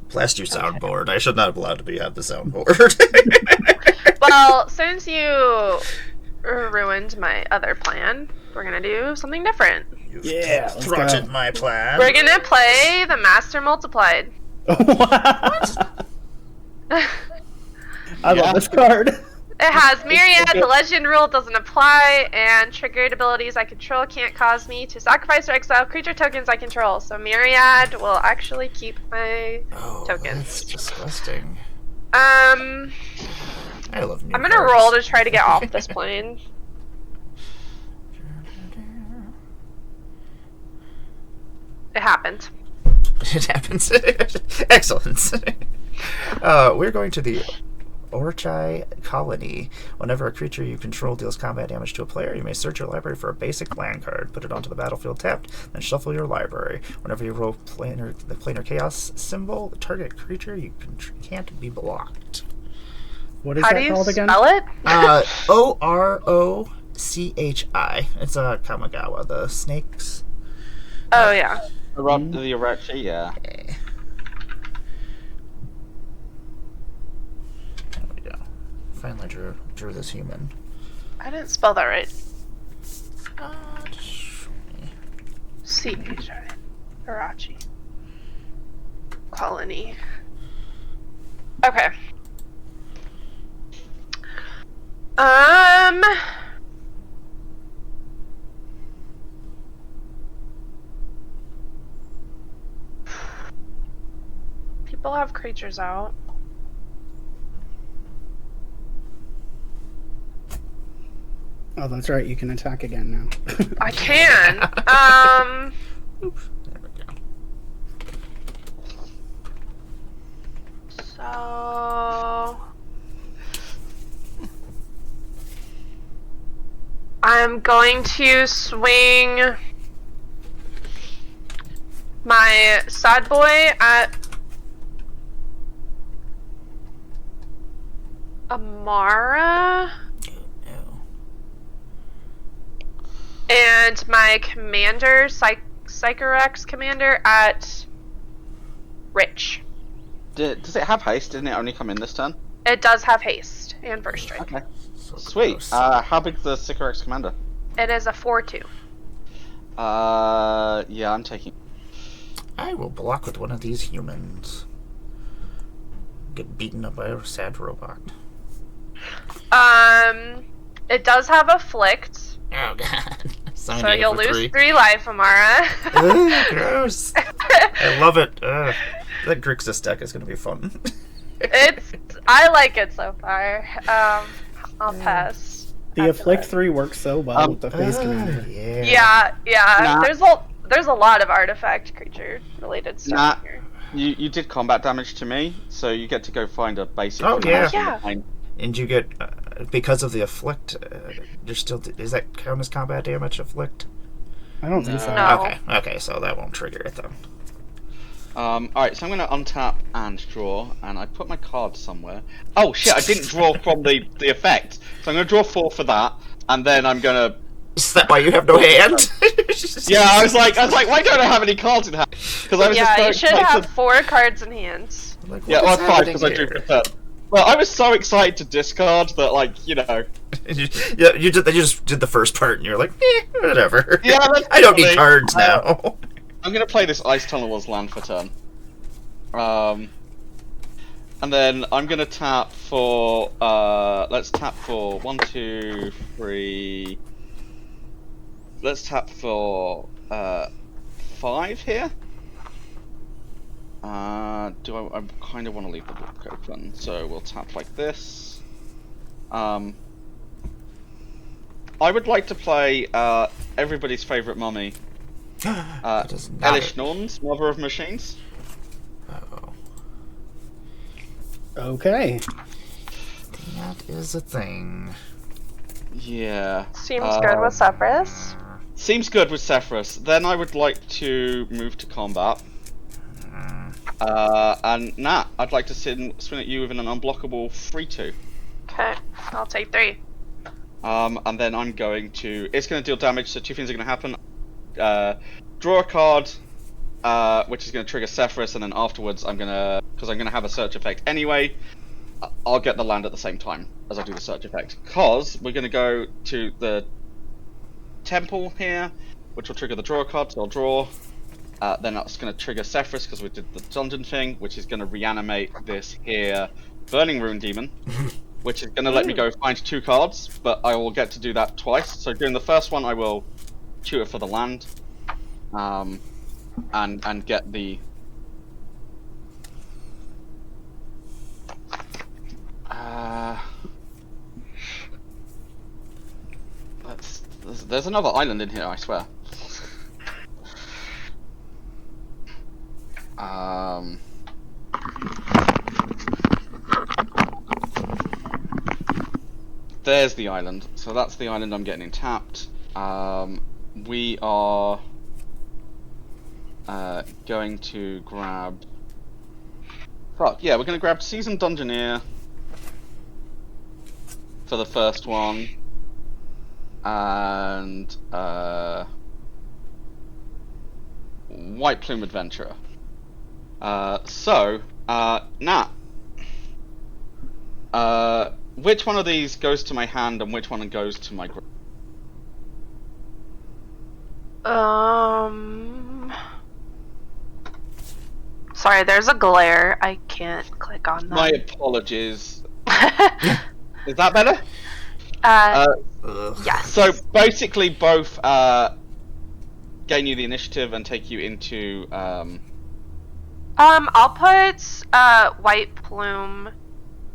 Blast you, soundboard. I should not have allowed to be on the soundboard. Well, since you ruined my other plan, we're gonna do something different. You've Yeah, let's thwarted go. my plan. We're gonna play the Master Multiplied. I love this card. It has Myriad, the legend rule doesn't apply, and triggered abilities I control can't cause me to sacrifice or exile creature tokens I control. So Myriad will actually keep my tokens. That's disgusting. I I love new I'm gonna cards. roll to try to get off this plane. It happened. It happens. Excellent. We're going to the Orchai Colony. Whenever a creature you control deals combat damage to a player, you may search your library for a basic land card, put it onto the battlefield tapped, then shuffle your library. Whenever you roll the planar chaos symbol, the target creature you can't be blocked. What is How that do you called again? spell it? Orochi. It's Kamigawa, the snakes. Oh yeah. The Orochi, yeah. There we go. Finally drew this human. I didn't spell that right. Show me. Orochi. Colony. Okay. They'll have creatures out. Oh, that's right. You can attack again now. I can. Oops. There we go. So I'm going to swing my sad boy at Amara. No. And my commander, Psychorex commander, at Rich. Does it have haste? Didn't it only come in this turn? It does have haste and first strike. Okay. So Sweet. gross. How big's the Sycorax commander? It is a 4/2. Yeah, I'm taking. I will block with one of these humans. Get beaten up by a sad robot. It does have afflict, Oh god. so you'll lose 3 life, Amara. Ugh, gross. I love it. That Grixis deck is gonna be fun. I like it so far. I'll pass. The after Afflict that. 3 works so well with the Phase Commander. Yeah. Yeah. Nah. There's a lot of artifact creature related stuff Nah. here. You did combat damage to me, so you get to go find a basic. Oh, yeah. Yeah. And you get because of the afflict. You're still. Does that count as combat damage? Afflict. I don't think so. No. Okay. So that won't trigger it then. Alright, so I'm going to untap and draw, and I put my card somewhere. Oh shit, I didn't draw from the effect. So I'm going to draw 4 for that, and then I'm going to... Is that why you have no hand? Yeah, I was like, why don't I have any cards in hand? Because I was just so You should excited have to... 4 cards in hands. Like, Yeah, what well, is 5 happening because I drew here? for third. Well, I was so excited to discard that, like, you know... Yeah, you just did the first part, and you're like, whatever. Yeah, that's I don't need funny. cards now. I'm going to play this Ice Tunnel as land for turn. And then I'm gonna tap for let's tap for 1, 2, 3. Let's tap for 5 here. I kind of want to leave the book open, so we'll tap like this. I would like to play everybody's favorite mummy, That is not Elish it. Norns, Mother of Machines. Uh-oh. Okay. That is a thing. Yeah. Seems good with Sephiroth. Seems good with Sephiroth. Then I would like to move to combat. And Nat, I'd like to swing at you with an unblockable 3/2. Okay, I'll take 3. And then I'm going to... It's going to deal damage, so 2 things are going to happen. Draw a card, which is going to trigger Sephiroth, and then afterwards I'm going to... Because I'm going to have a search effect anyway, I'll get the land at the same time as I do the search effect. Because we're going to go to the temple here, which will trigger the draw card, so I'll draw. Then that's going to trigger Sephiroth, because we did the dungeon thing, which is going to reanimate this here Burning Rune Demon. Which is going to let me go find 2 cards, but I will get to do that twice. So during the first one, I will tutor for the land, and get the. There's another island in here, I swear. There's the island. So that's the island I'm getting tapped. We are going to grab... Fuck, yeah, we're going to grab Seasoned Dungeoneer for the first one. And White Plume Adventurer. Nat. Which one of these goes to my hand and which one goes to my grip? Sorry, there's a glare. I can't click on My that. apologies. Is that better? Ugh. Yes. So basically both gain you the initiative and take you into I'll put White Plume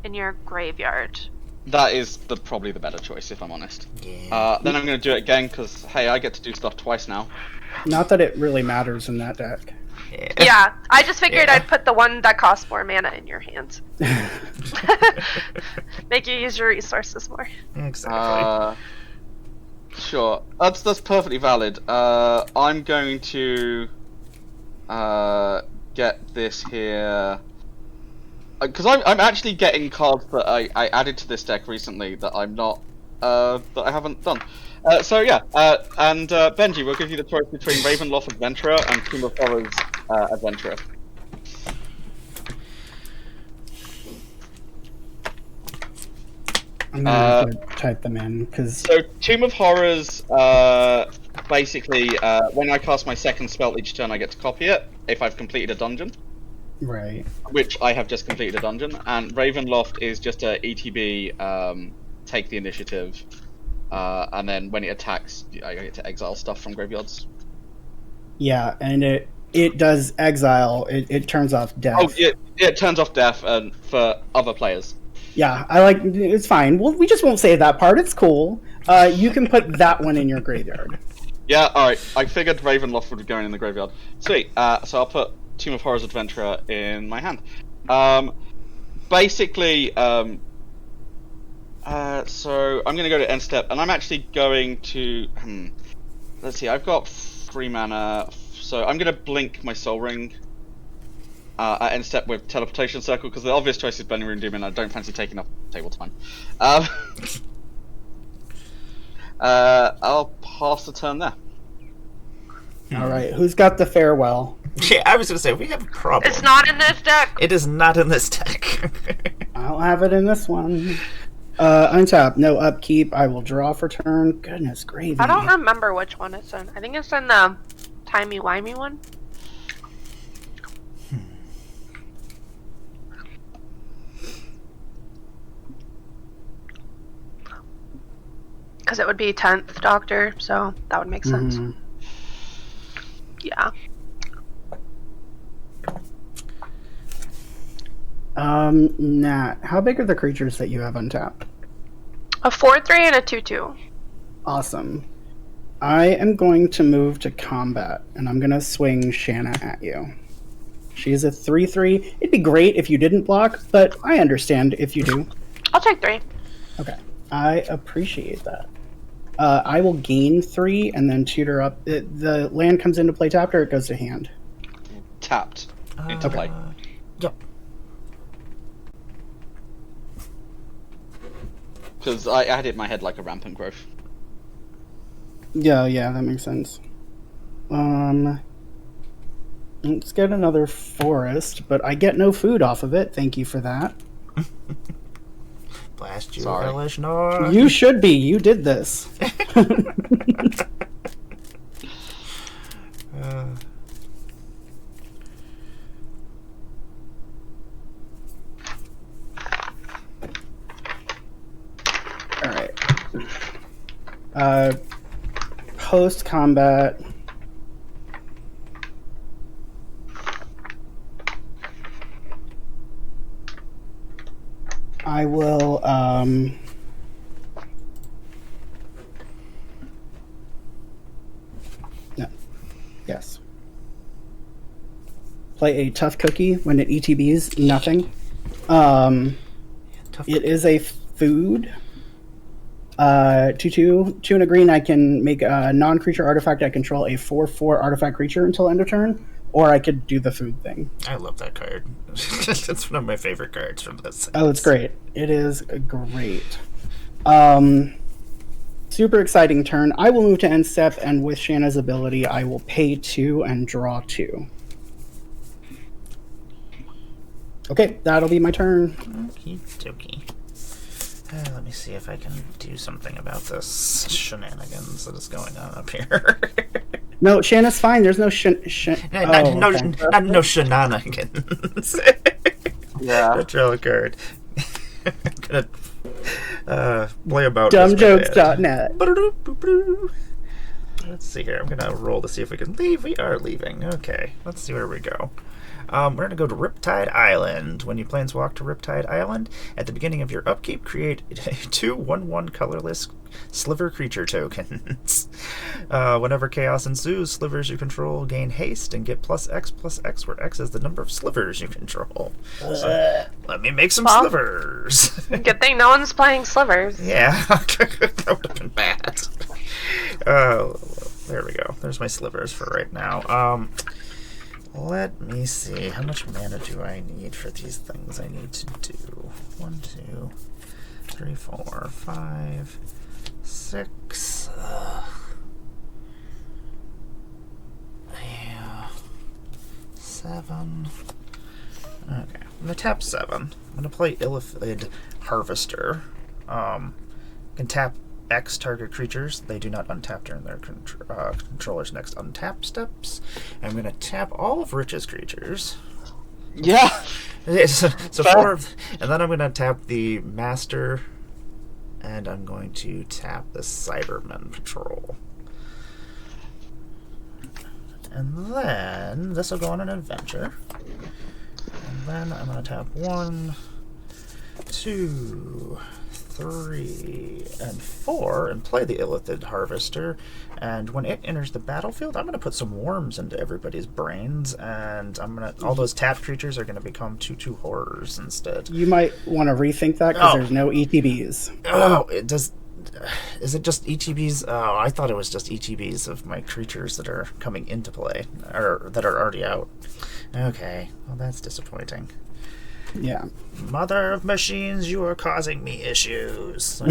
in your graveyard. That is probably the better choice, if I'm honest. Yeah. Then I'm going to do it again, because, hey, I get to do stuff twice now. Not that it really matters in that deck. Yeah, I just figured Yeah. I'd put the one that costs more mana in your hands. Make you use your resources more. Exactly. Sure. That's perfectly valid. I'm going to get this here. Because I'm actually getting cards that I added to this deck recently that I'm not that I haven't done. So yeah, and Benji, we'll give you the choice between Ravenloft Adventurer and Tomb of Horrors Adventurer. I'm gonna have to type them in because So Tomb of Horrors, basically, when I cast my second spell each turn, I get to copy it if I've completed a dungeon. right. Which I have just completed a dungeon, and Ravenloft is just a ETB, take the initiative, and then when it attacks, I get to exile stuff from graveyards. Yeah, and it does exile. It turns off death. Oh, it turns off death for other players. Yeah, I like. It's fine. Well, we just won't say that part. It's cool. You can put that one in your graveyard. Yeah, alright, I figured Ravenloft would be going in the graveyard. Sweet, so I'll put Tomb of Horrors Adventurer in my hand. Basically, so I'm going to go to end step, and I'm actually going to... let's see, I've got 3 mana, so I'm going to blink my Soul Ring at end step with Teleportation Circle, because the obvious choice is Burning Rune Doom, and I don't fancy taking up table time. I'll pass the turn there. All right. Who's got the farewell? Yeah, I was gonna say we have a problem. It's not in this deck. It is not in this deck. I'll have it in this one. Untap, no upkeep. I will draw for turn. Goodness gravy. I don't remember which one it's in. I think it's in the timey-wimey one. Because it would be 10th Doctor, so that would make sense. Mhm. Yeah. Nat, how big are the creatures that you have untapped? A 4/3 and a 2/2. Awesome. I am going to move to combat, and I'm going to swing Shanna at you. She's a 3/3. It'd be great if you didn't block, but I understand if you do. I'll take 3. Okay. I appreciate that. I will gain 3 and then tutor up. The land comes into play tapped, or it goes to hand? Tapped into play. Yep. Because I had it in my head like a rampant growth. Yeah, that makes sense. Let's get another forest, but I get no food off of it. Thank you for that. Blast you, Sorry. hellish Nord. You should be. You did this. All right. Post combat. I will no. Yes. Play a tough cookie when it ETBs nothing. It is a food. 2/2 and a green. I can make a non-creature artifact. I control a 4/4 artifact creature until end of turn, or I could do the food thing. I love that card. It's one of my favorite cards from this. Oh, it's great. It is great. Super exciting turn. I will move to end step, and with Shanna's ability, I will pay 2 and draw 2. Okay, that'll be my turn. Okie dokie. Let me see if I can do something about this shenanigans that is going on up here. No, Shanna's fine. There's no no shenanigans. Yeah. Draw a card. I'm gonna play about this Dumbjokes.net. Let's see here. I'm gonna roll to see if we can leave. We are leaving. Okay. Let's see where we go. We're going to go to Riptide Island. When you planeswalk to Riptide Island, at the beginning of your upkeep, create 2 1/1 colorless sliver creature tokens. Whenever chaos ensues, slivers you control gain haste and get +X/+X, where X is the number of slivers you control. So, let me make some slivers. Good thing no one's playing slivers. Yeah, that would have been bad. There we go. There's my slivers for right now. Let me see. How much mana do I need for these things I need to do? 1, 2, 3, 4, 5, 6. Yeah. 7. Okay. I'm gonna tap 7. I'm gonna play Illithid Harvester. Can tap X target creatures. They do not untap during their controller's next untap steps. I'm going to tap all of Rich's creatures. Yeah. So 4 of, and then I'm going to tap the Master, and I'm going to tap the Cybermen Patrol. And then this will go on an adventure. And then I'm going to tap 1, 2, 3, and 4 and play the Illithid Harvester, and when it enters the battlefield, I'm going to put some worms into everybody's brains, and all those tapped creatures are going to become 2/2 horrors instead. You might want to rethink that because there's no ETBs. Oh, is it just ETBs? Oh, I thought it was just ETBs of my creatures that are coming into play, or that are already out. Okay, well that's disappointing. Yeah. Mother of machines, you are causing me issues. So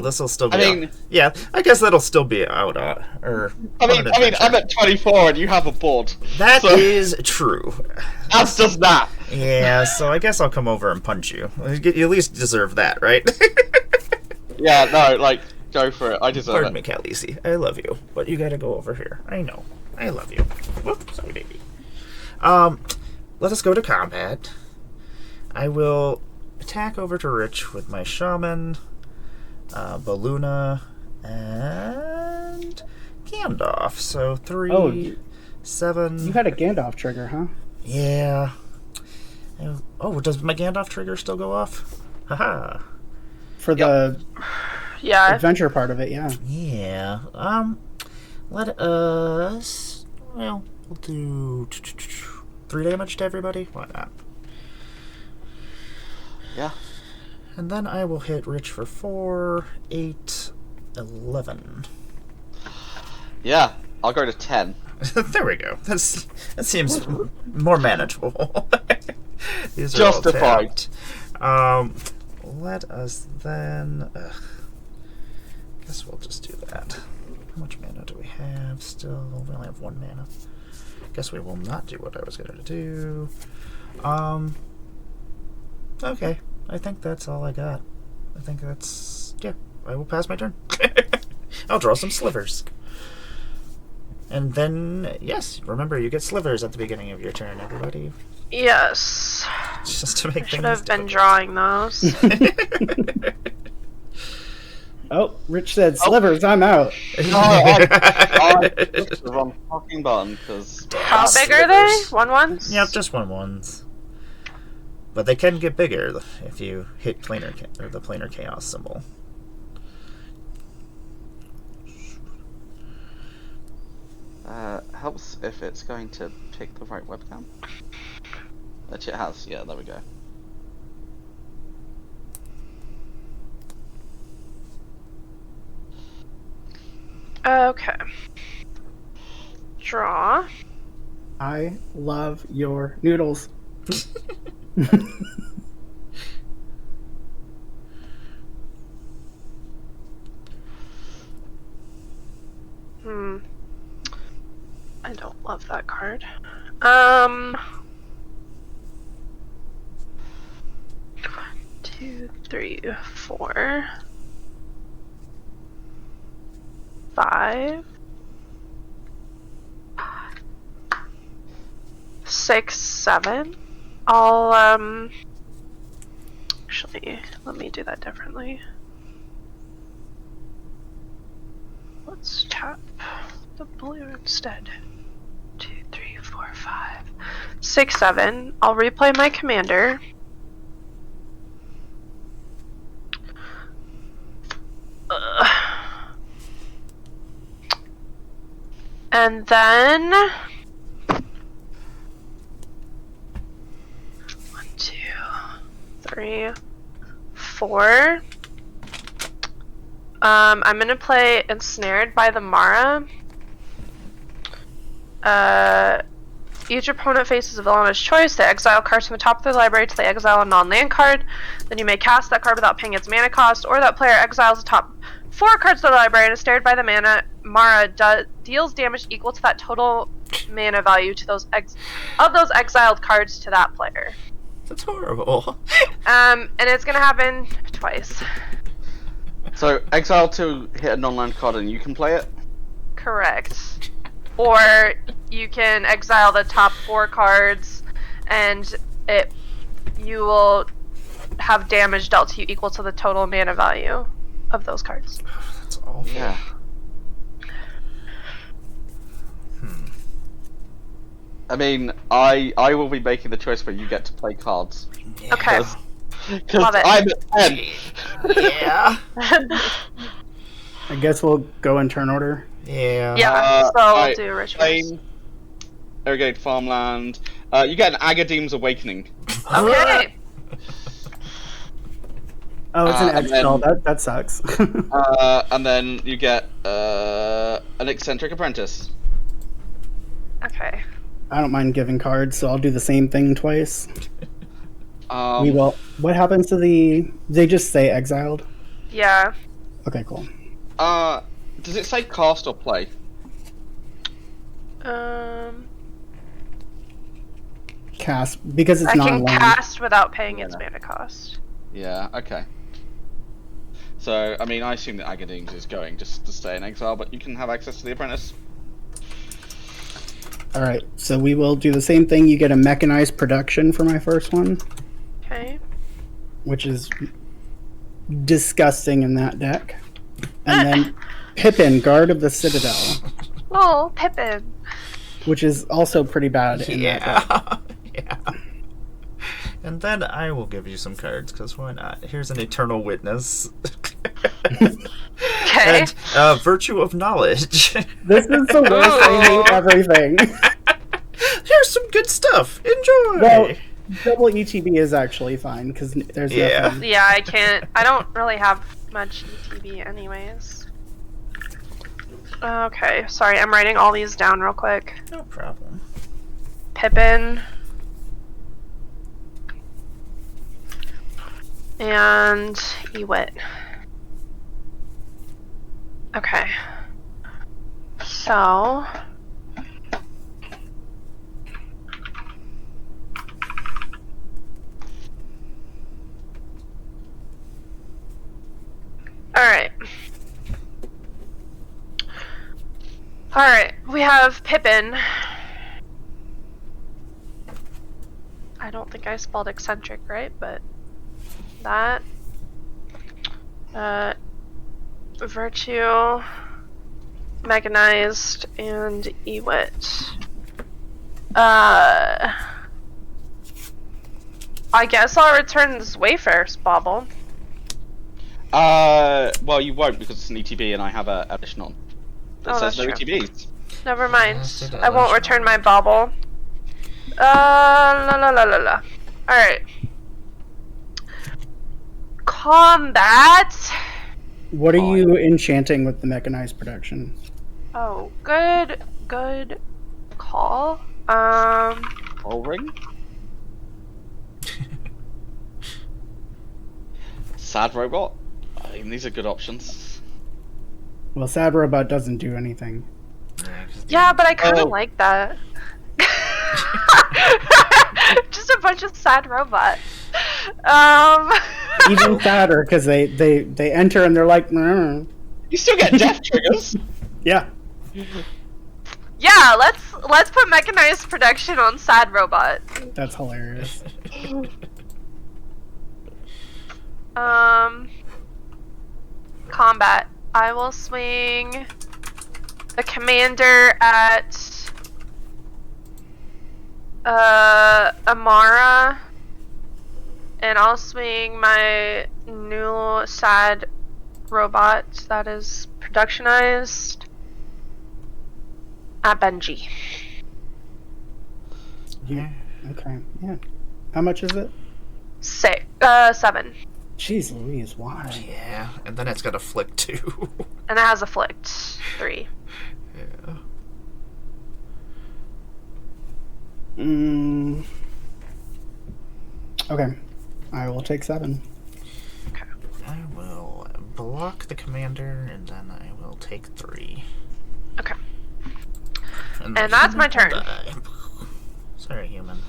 this will still be out. Yeah, I guess that'll still be out. I'm at 24 and you have a board. That is true. As does that. Yeah, so I guess I'll come over and punch you. You at least deserve that, right? Yeah, no, go for it. I deserve Pardon me, Khaleesi. I love you, but you gotta go over here. I know. I love you. Whoops, sorry, baby. Let us go to combat. I will attack over to Rich with my Shaman, Baluna, and Gandalf. So 3, 7. You had a Gandalf trigger, huh? Yeah. Oh, does my Gandalf trigger still go off? Haha. For the adventure part of it, yeah. Yeah. Let us. Well, we'll do 3 damage to everybody. Why not? Yeah. And then I will hit Rich for 4, 8, 11. Yeah, I'll go to 10. There we go. That seems more manageable. These are justified. Let us then. Guess we'll just do that. How much mana do we have still? We only have 1 mana. Guess we will not do what I was going to do. Okay. I think that's all I got. I think that's... Yeah, I will pass my turn. I'll draw some slivers. And then, yes, remember, you get slivers at the beginning of your turn, everybody. Yes. Just to make I things should have been difficult. drawing those. Oh, Rich said slivers, I'm out. I pushed the wrong fucking button, because... How big are they? 1/1s? Yep, just 1/1s. But they can get bigger if you hit the planar chaos symbol. Helps if it's going to pick the right webcam. Which it has, yeah, there we go. Okay. Draw. I love your noodles. I don't love that card. 2, 3, 4, 5, 6, 7. I'll actually let me do that differently. Let's tap the blue instead. 2, 3, 4, 5. 6, 7. I'll replay my commander. And then 1, 2, 3, 4. I'm gonna play Ensnared by the Mara. Each opponent faces a villainous choice. They exile cards from the top of their library till they exile a non-land card. Then you may cast that card without paying its mana cost, or that player exiles the top 4 cards to the library and is stared by the Mara deals damage equal to that total mana value to those exiled cards to that player. That's horrible. And it's gonna happen twice. So exile to hit a non-land card and you can play it? Correct. Or you can exile the top 4 cards and you will have damage dealt to you equal to the total mana value of those cards. That's awful. Yeah. I mean, I will be making the choice where you get to play cards. Yeah. Okay. Because Love it. I'm at 10. Yeah. I guess we'll go in turn order. Yeah. Yeah, so right, we'll do rituals. Plain, irrigate farmland. You get an Agadeem's Awakening. Okay. Oh, it's an and exile. then- That sucks. And then you get an Eccentric Apprentice. Okay. I don't mind giving cards, so I'll do the same thing twice. We will. What happens to the? They just say exiled. Yeah. Okay, cool. Does it say cast or play? Cast because it's I can non-land. cast without paying its mana cost. Yeah, okay. So, I mean, I assume that Agadeem's is going just to stay in exile, but you can have access to the Apprentice. All right, so we will do the same thing. You get a mechanized production for my first one, Okay. which is disgusting in that deck. And then Pippin, Guard of the Citadel, Oh, Pippin. which is also pretty bad in that deck. Yeah. And then I will give you some cards, because why not? Here's an Eternal Witness. Okay. And Virtue of Knowledge. This is the worst. I hate everything. Here's some good stuff. Enjoy! Well, double ETB is actually fine, because there's Yeah. nothing. Yeah, I can't. I don't really have much ETB anyways. Okay, sorry, I'm writing all these down real quick. No problem. Pippin. And Ewit. Okay. So. Alright. Alright, we have Pippin. I don't think I spelled eccentric right, but that. Virtue, Mechanized, and Ewit. I guess I'll return this Wayfarer's Bauble. Well, you won't because it's an ETB and I have a additional. That Oh, says that's no true. ETBs. Never mind. Yes, it I won't does. return my Bauble. La la la la la. Alright. Combat! What are you enchanting with the mechanized production? Oh, good call. All ring. Sad robot. I mean, these are good options. Well, Sad Robot doesn't do anything. Yeah, but I kind of Oh. like that. Just a bunch of sad robots. Even sadder because they enter and they're like, "Mm." You still get death triggers. Yeah. Yeah, let's put mechanized production on sad robot. That's hilarious. Combat. I will swing the commander at Amara, and I'll swing my new sad robot that is productionized at Benji. Yeah. Okay. Yeah. How much is it? 7. Jeez Louise, why? Yeah, and then it's got a flick too. And it has a flicked 3. Yeah. Okay. I will take 7. I will block the commander, and then I will take 3. Okay. And And that's my turn. die. Sorry, human.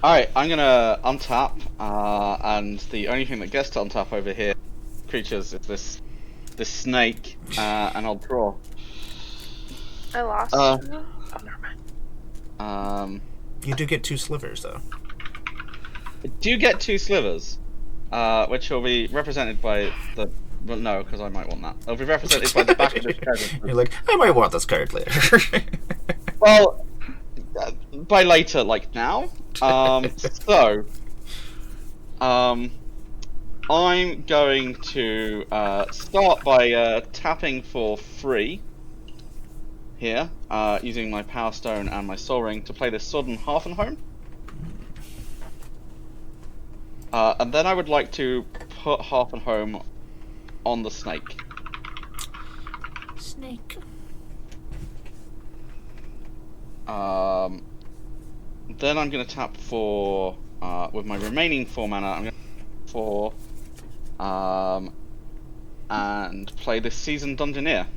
Alright, I'm gonna untap, and the only thing that gets to untap over here, creatures, is this snake, and I'll draw. I lost. Uh, Oh, never mind. You do get 2 slivers, though. I do get 2 slivers, which will be represented by the... Well, no, because I might want that. It'll be represented by the back of this card. You're like, I might want this card later. Well, by later, like now. So, I'm going to start by tapping for free here, using my Power Stone and my Soul Ring to play this Sudden Halfenhome. And then I would like to put Halfenhome on the snake. Snake. Then I'm going to tap for, with my remaining 4 mana, I'm going to tap for, and play this Seasoned Dungeoneer,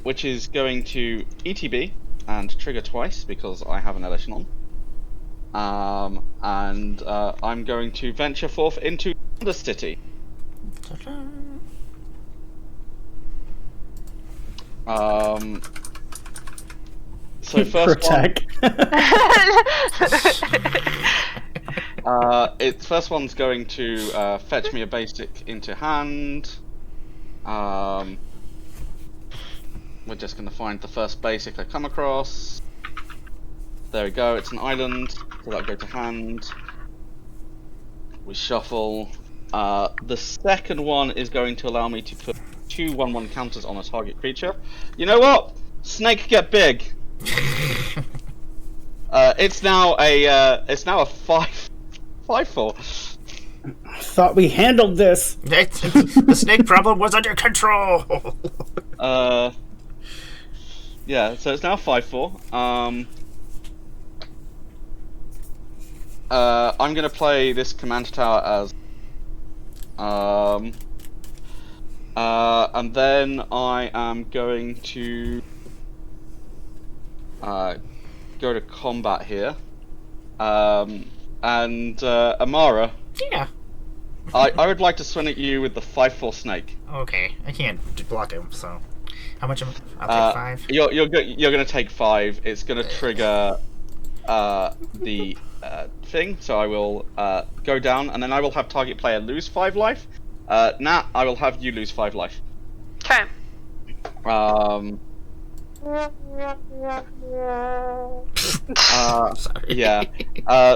which is going to ETB and trigger twice because I have an edition on. And I'm going to venture forth into Undercity. So first Protect. first one's going to fetch me a basic into hand. We're just going to find the first basic I come across. There we go, it's an island, so that'll go to hand. We shuffle. The second one is going to allow me to put 2 1/1 counters on a target creature. You know what? Snake get big. It's now a 5/4. Thought we handled this. The snake problem was under control. Yeah, so it's now 5/4. I'm gonna play this command tower as, and then I am going to go to combat here. And Amara, Yeah. I would like to swing at you with the 5/4 snake. Okay, I can't block him, so... How much am I'll take 5? You're gonna take 5. It's gonna trigger the thing, so I will go down, and then I will have target player lose 5 life. Nat, I will have you lose 5 life. Okay. Sorry. Yeah.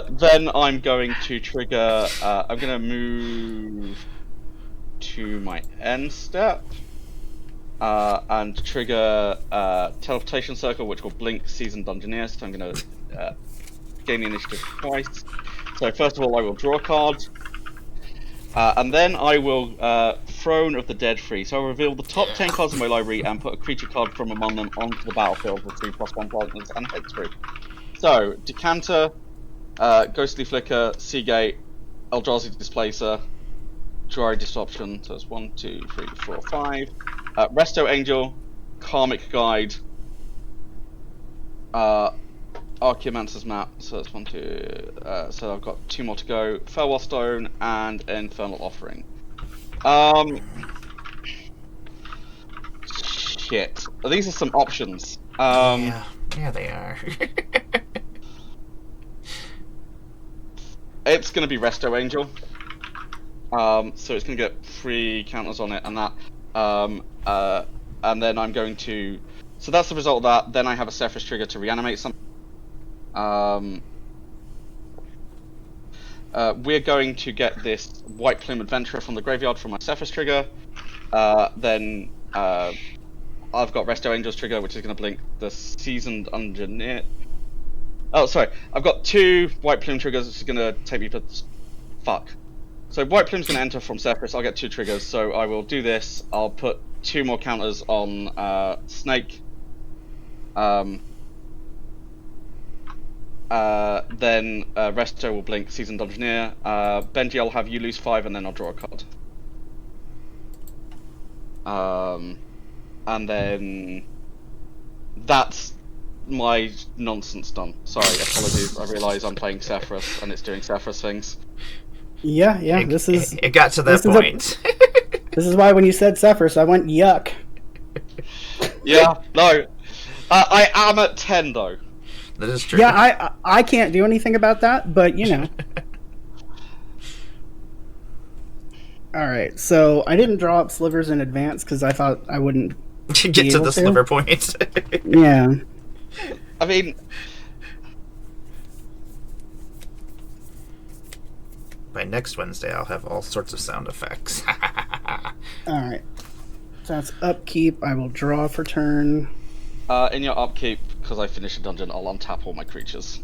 Then I'm going to trigger. I'm gonna move to my end step and trigger teleportation circle, which will blink Seasoned Dungeoneer. So I'm gonna gain the initiative twice. So first of all, I will draw a card. And then I will Throne of the Dead free. So I'll reveal the top 10 cards in my library and put a creature card from among them onto the battlefield with 3+1 partners and head through. So, Decanter, Ghostly Flicker, Seagate, Eldrazi Displacer, Jwari Disruption, so it's 1, 2, 3, 4, 5. Resto Angel, Karmic Guide, Archaeomancer's Map, so that's 1, 2, so I've got 2 more to go. Farewell Stone and Infernal Offering. Shit. These are some options. Yeah, they are. It's gonna be Resto Angel. So it's gonna get 3 counters on it and that. And then I'm going to... So that's the result of that. Then I have a Sephiroth trigger to reanimate something. we're going to get this White Plume Adventurer from the graveyard from my Cephas trigger. Then I've got Resto Angel's trigger, which is going to blink the Seasoned Engineer. Oh, sorry. I've got 2 White Plume triggers, which is going to take me to... Fuck. So White Plume's going to enter from Cephas. I'll get 2 triggers, so I will do this. I'll put 2 more counters on Snake. Then Resto will blink Seasoned Engineer. Benji, I'll have you lose 5, and then I'll draw a card. And then that's my nonsense done. Sorry, apologies. I realise I'm playing Sephiroth and it's doing Sephiroth things. Yeah. It got to that point. This is why when you said Sephiroth, I went yuck. Yeah, no. I am at 10 though. That is true. Yeah, I can't do anything about that, but you know. Alright, so I didn't draw up slivers in advance because I thought I wouldn't Get to the sliver point. Yeah. I mean... By next Wednesday, I'll have all sorts of sound effects. Alright. So that's upkeep. I will draw for turn. In your upkeep, because I finished a dungeon, I'll untap all my creatures.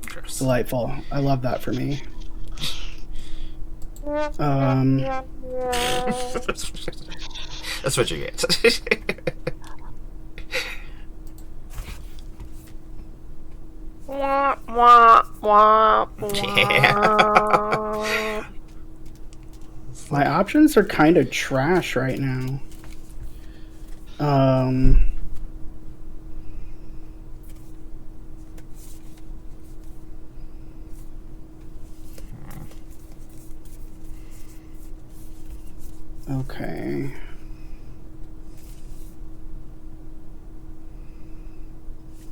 Gross. Delightful. I love that for me. That's what you get. Wah, wah, wah, Yeah. My options are kind of trash right now. Okay.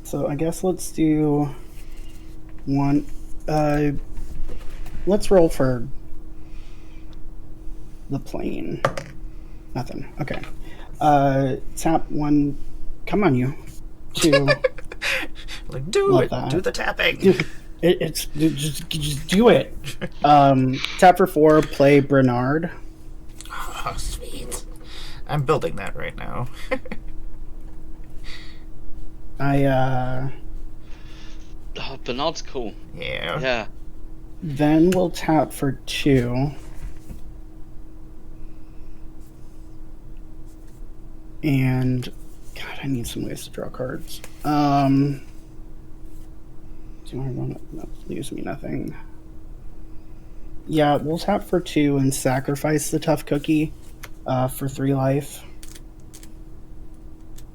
So I guess let's do one. Let's roll for the plane. Nothing. Okay. Tap 1. Come on, you. 2. Like, do Love it. that. Do the tapping. Just do it. Tap for 4. Play Bernard. Oh, sweet. I'm building that right now. Oh, Bernard's cool. Yeah. Yeah. Then we'll tap for 2. And God, I need some ways to draw cards. Do I want to? No, leaves me nothing. Yeah, we'll tap for 2 and sacrifice the tough cookie for 3 life.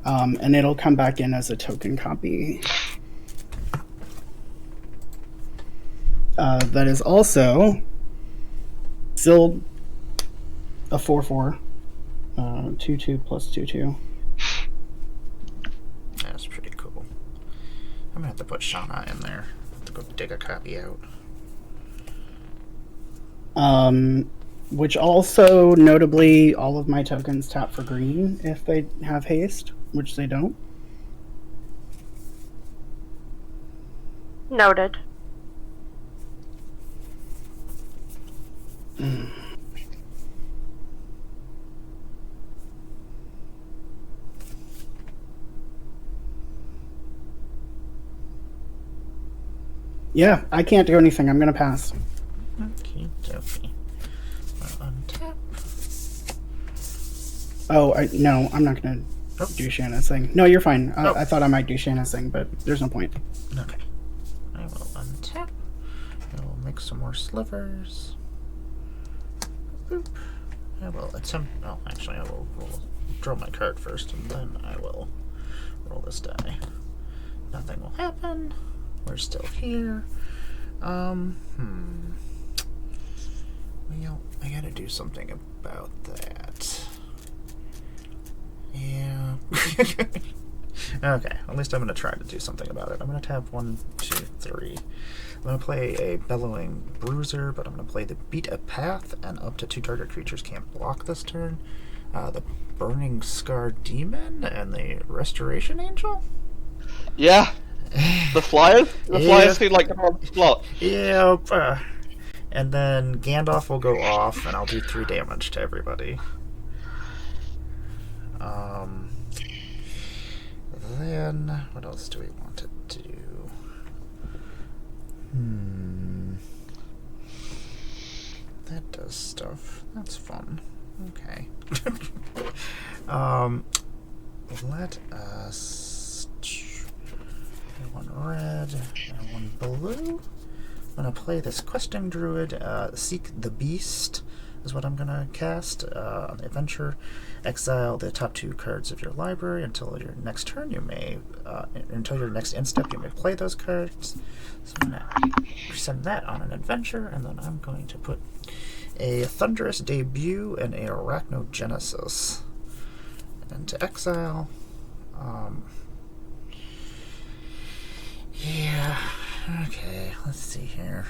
And it'll come back in as a token copy. That is also still a 4/4. 2/2 plus 2/2. That's pretty cool. I'm gonna have to put Shauna in there. Have to go dig a copy out. Which also, notably, all of my tokens tap for green if they have haste, which they don't. Noted. Yeah, I can't do anything. I'm gonna pass. Okay, dokie. Untap. Oh, no, I'm not gonna do Shanna's thing. No, you're fine. Oh. I thought I might do Shanna's thing, but there's no point. Okay. I will untap. I will make some more slivers. Boop. I will attempt. Oh, actually, I will draw my card first, and then I will roll this die. Nothing will happen. We're still here. Well, I gotta do something about that. Yeah. Okay, at least I'm gonna try to do something about it. I'm gonna tap 1, 2, 3. I'm gonna play a Bellowing Bruiser, but I'm gonna play the Beat a Path, and up to 2 target creatures can't block this turn. The Burning Scar Demon and the Restoration Angel? Yeah. The flyers? The flyers who like the slot. Yep. And then Gandalf will go off, and I'll do 3 damage to everybody. Then what else do we want to do? That does stuff. That's fun. Okay. Let us one red and one blue. I'm gonna play this questing druid. Seek the Beast is what I'm gonna cast on the adventure. Exile the top 2 cards of your library until your next turn. You may, until your next end step, you may play those cards. So I'm gonna send that on an adventure, and then I'm going to put a Thunderous Debut and a Arachnogenesis into exile. Yeah. Okay. Let's see here.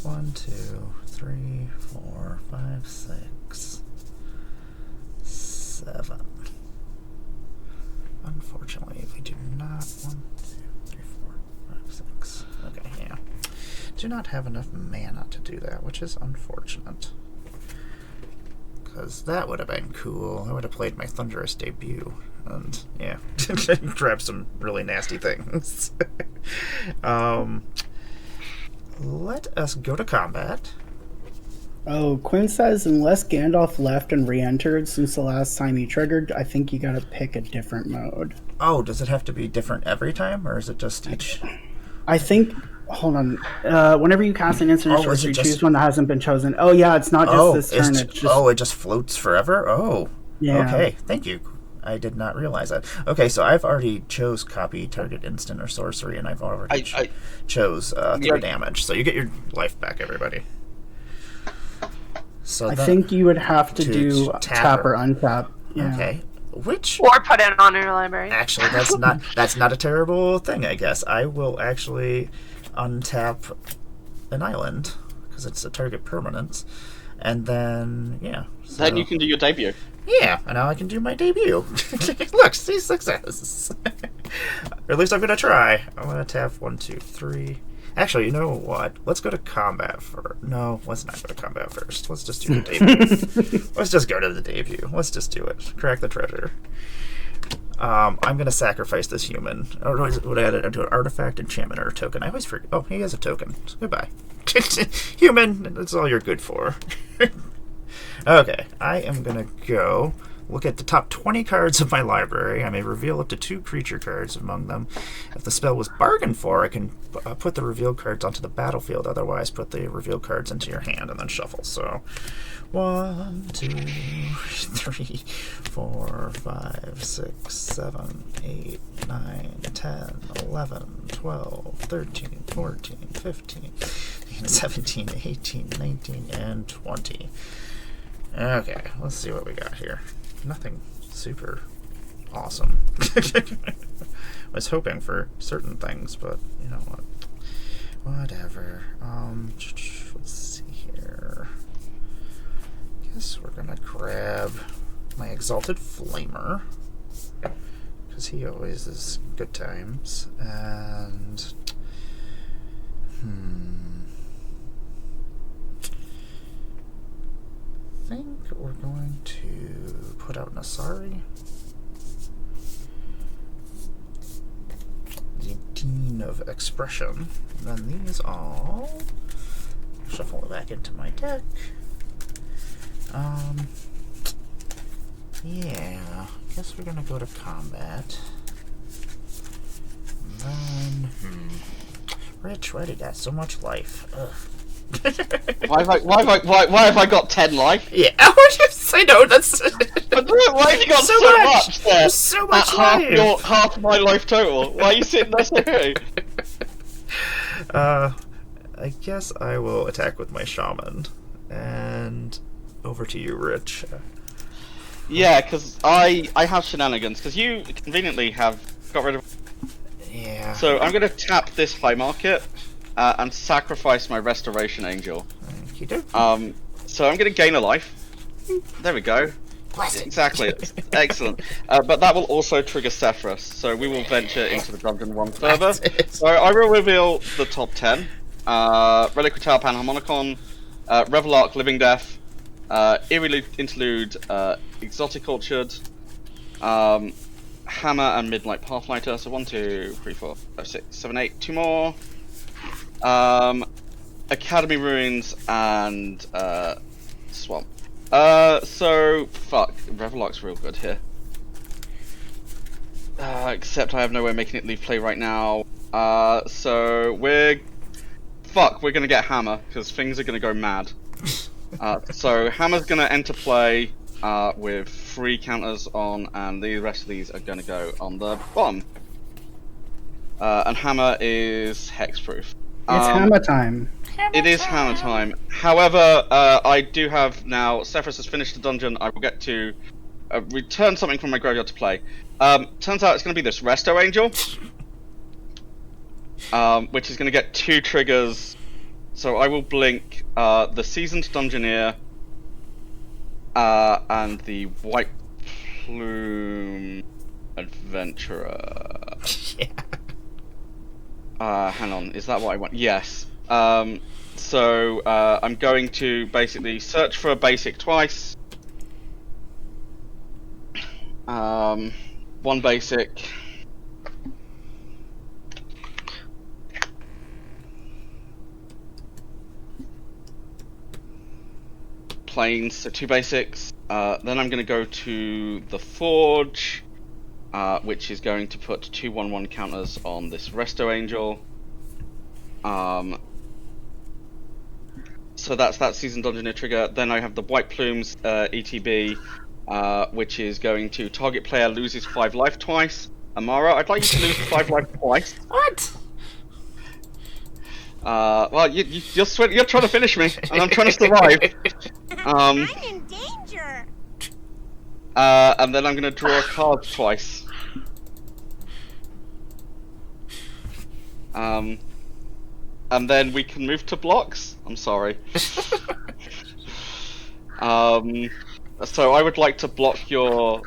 1, 2, 3, 4, 5, 6, 7. Unfortunately, we do not. 1, 2, 3, 4, 5, 6. Okay, yeah. Do not have enough mana to do that, which is unfortunate. Because that would have been cool. I would have played my Thunderous Debut. And, yeah, grab some really nasty things. Let us go to combat. Oh, Quinn says unless Gandalf left and re-entered since the last time he triggered, I think you gotta pick a different mode. Oh, does it have to be different every time, or is it just each? I think. Hold on. Whenever you cast an instant or sorcery, choose one that hasn't been chosen. Oh yeah, it's not just this turn. It's just... Oh, it just floats forever. Oh, yeah. Okay, thank you. I did not realize that. Okay, so I've already chose copy target instant or sorcery, and I've already chose 3 damage. So you get your life back, everybody. So I think you would have to do tap or untap. Yeah. Okay. Which or put it on your library. Actually, that's not a terrible thing. I guess I will actually untap an island because it's a target permanence, and then So, then you can do your debut. Yeah, and now I can do my debut. Look, see success. Or at least I'm gonna try. I'm gonna tap 1, 2, 3. Actually, you know what? Let's go to combat first. No, let's not go to combat first. Let's just do the debut. Let's just go to the debut. Let's just do it. Crack the treasure. I'm gonna sacrifice this human. Or would I add it to an artifact, enchantment, or a token? I always forget. Oh, he has a token. So goodbye. Human, that's all you're good for. Okay, I am gonna go look at the top 20 cards of my library. I may reveal up to 2 creature cards among them. If the spell was bargained for, I can put the revealed cards onto the battlefield. Otherwise, put the revealed cards into your hand and then shuffle. So, 1, 2, 3, 4, 5, 6, 7, 8, 9, 10, 11, 12, 13, 14, 15, 17, 18, 19, and 20. Okay, let's see what we got here. Nothing super awesome. I was hoping for certain things, but you know what? Whatever. Let's see here. Guess we're gonna grab my Exalted Flamer, because he always is good times. And I think we're going to put out Nasari. The Dean of Expression. And then these all shuffle back into my deck. Yeah, I guess we're gonna go to combat. And then, Rich, why do you got so much life? Ugh. Why have I got 10 life? Yeah, I know that's. But why have you got so much there? There's so much life. Half my life total. Why are you sitting there so good? I guess I will attack with my shaman, and over to you, Rich. Yeah, because I have shenanigans. Because you conveniently have got rid of. Yeah. So I'm gonna tap this high market. And sacrifice my Restoration Angel. Thank you. So I'm going to gain a life. There we go. Exactly. Excellent. But that will also trigger Sephiroth, so we will venture into the dungeon one further. So I will reveal the top 10. Relic Vital Panharmonicon, Revelark Living Death, Eerie Interlude Exotic Orchard, Hammer and Midnight Pathlighter. So 1, 2, 3, 4, 5, 6, 7, 8. 2 more. Academy Ruins and Swamp. So fuck. Revelark's real good here. Except I have no way of making it leave play right now. So we're gonna get Hammer because things are gonna go mad. So Hammer's gonna enter play with 3 counters on, and the rest of these are gonna go on the bottom. And Hammer is hexproof. It's Hammer time. It is Hammer time. However, I do have now. Sephiroth has finished the dungeon. I will get to return something from my graveyard to play. Turns out it's going to be this Resto Angel, which is going to get 2 triggers. So I will blink the Seasoned Dungeoneer and the White Plume Adventurer. Yeah. Hang on, is that what I want? Yes. So I'm going to basically search for a basic twice. 1 basic. Planes, so 2 basics. Then I'm going to go to the Forge, which is going to put 2 1/1 counters on this Resto Angel. So that's that Seasoned Dungeoneer trigger. Then I have the White Plumes ETB, which is going to target player loses 5 life twice. Amara, I'd like you to lose 5 life twice. What? Well, you're trying to finish me, and I'm trying to survive. I'm in danger. And then I'm going to draw a card twice. And then we can move to blocks. I'm sorry. So I would like to block your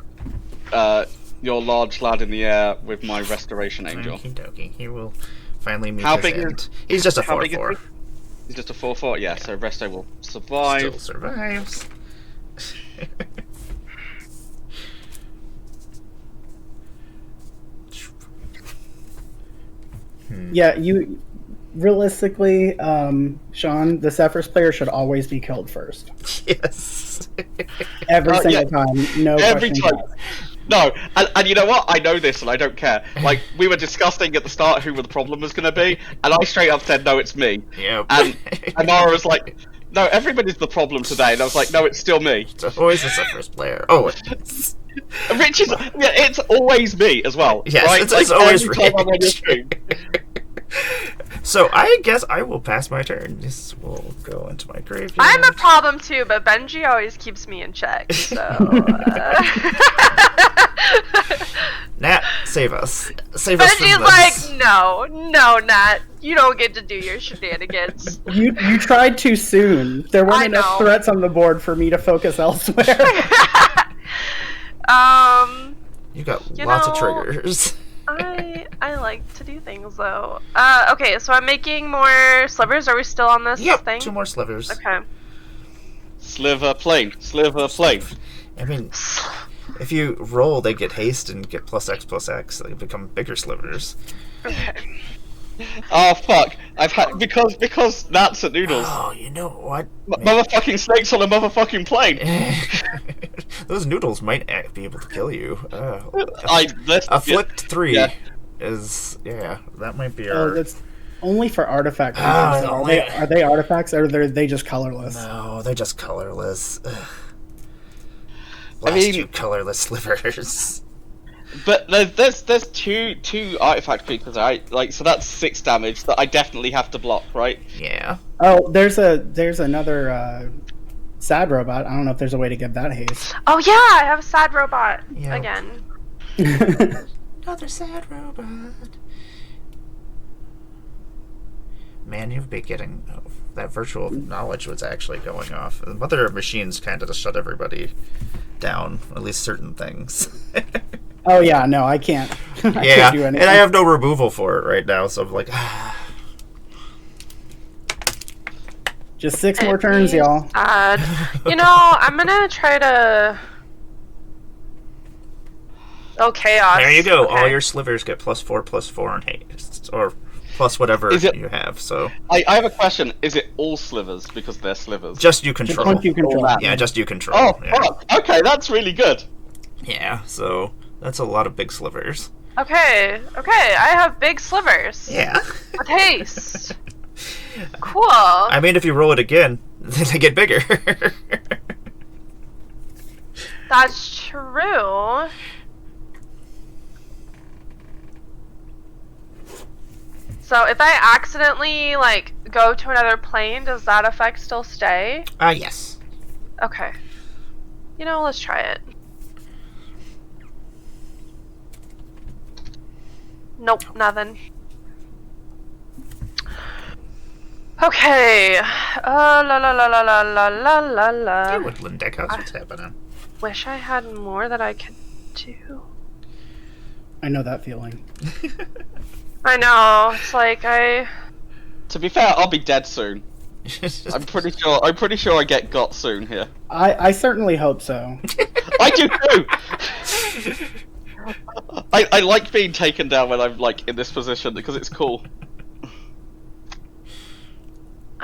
large lad in the air with my Restoration Angel. Okie dokie. He will finally meet How his big end. is- He's just a how big is 4/4. He's just a 4/4. Yeah. So Resto will survive. Still survives. Yeah, you realistically, Sean, the Sephiroth player should always be killed first. Yes. Every Yeah. single time. No Every questions time. asked. No, and you know what? I know this, and I don't care. Like, we were discussing at the start who the problem was going to be, and I straight up said, no, it's me. Yep. And Amara was like, no, everybody's the problem today. And I was like, no, it's still me. It's always the first player. Oh, it's... Rich is, yeah, it's always me as well. Yes, right? it's always every time I'm on your Rich. stream. So I guess I will pass my turn. This will go into my graveyard. I'm a problem too, but Benji always keeps me in check, so... Nat, save us. Save us from Benji's this. like, no, Nat, you don't get to do your shenanigans. You tried too soon. There weren't I enough know. threats on the board for me to focus elsewhere. You got You lots of know, triggers. I like to do things though. Okay, so I'm making more slivers. Are we still on this Yep, thing? 2 more slivers. Okay. Sliver plane. I mean, if you roll, they get haste and get +X+X. They become bigger slivers. Okay. Oh, fuck. I've had, because that's at Noodles. Oh, you know what? Motherfucking snakes on a motherfucking plane. Those noodles might be able to kill you. Afflict 3 yeah. is... Yeah, that might be Oh, our... that's only for artifact Oh, creatures. no, Are they artifacts or are they just colorless? No, they're just colorless. Ugh. I Blast mean- you colorless slivers. But there's two artifact creatures, right? Like, so that's 6 damage that I definitely have to block, right? Yeah. Oh, there's another sad robot. I don't know if there's a way to get that haste. Oh yeah, I have a sad robot Yeah. again. Another sad robot. Man, you'd be getting... Oh, that virtual knowledge was actually going off. The mother of machines kind of just shut everybody down, at least certain things. Oh yeah, no, I can't. I Yeah, can't do anything. and I have no removal for it right now, so I'm like... Just 6 more turns, y'all. You know, I'm gonna try to... Oh, chaos. There you go. Okay. All your slivers get +4/+4 in haste, or plus whatever you have. So I have a question. Is it all slivers because they're slivers? just you control. Just you control. Yeah, just you control. Oh, yeah. fuck. Okay, that's really good. Yeah, so that's a lot of big slivers. Okay, I have big slivers. Yeah. With haste. Cool. I mean, if you roll it again, they get bigger. That's true. So if I accidentally, like, go to another plane, does that effect still stay? Yes. Okay. You know, let's try it. Nope, nothing. Okay. La la la la la la la la la. Hey, Woodland Deckhouse, what's happening? Wish I had more that I could do. I know that feeling. I know. It's like To be fair, I'll be dead soon. I'm pretty sure I get got soon here. I certainly hope so. I do too. I like being taken down when I'm like in this position because it's cool.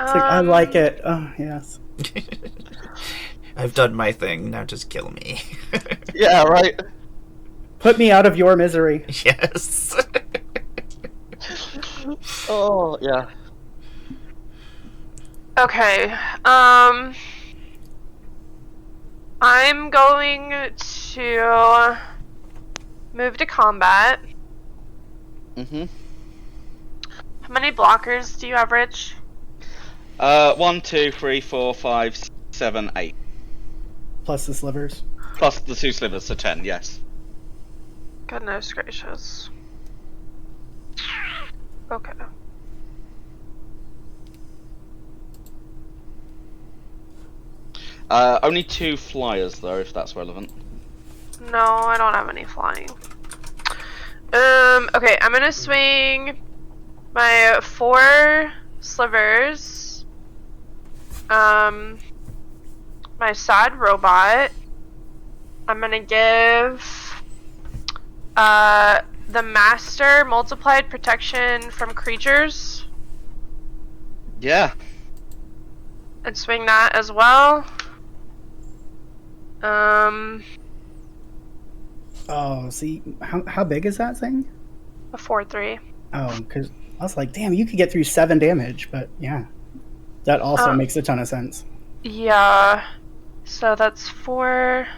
It's like, I like it. Oh, yes. I've done my thing, now just kill me. Yeah, right. Put me out of your misery. Yes. Oh, yeah. Okay. I'm going to move to combat. Mhm. How many blockers do you have, Rich? 1, 2, 3, 4, 5, 7, 8. Plus the slivers. Plus the 2 slivers, so 10. Yes. Goodness gracious. Okay. Only 2 flyers though, if that's relevant. No, I don't have any flying. Okay, I'm gonna swing my 4 slivers. My sad robot. I'm gonna give the master multiplied protection from creatures Yeah. and swing that as well. Oh, see, how big is that thing? A 4/3. Oh, because I was like, damn, you could get through 7 damage, but yeah. That also makes a ton of sense. Yeah. So that's 4,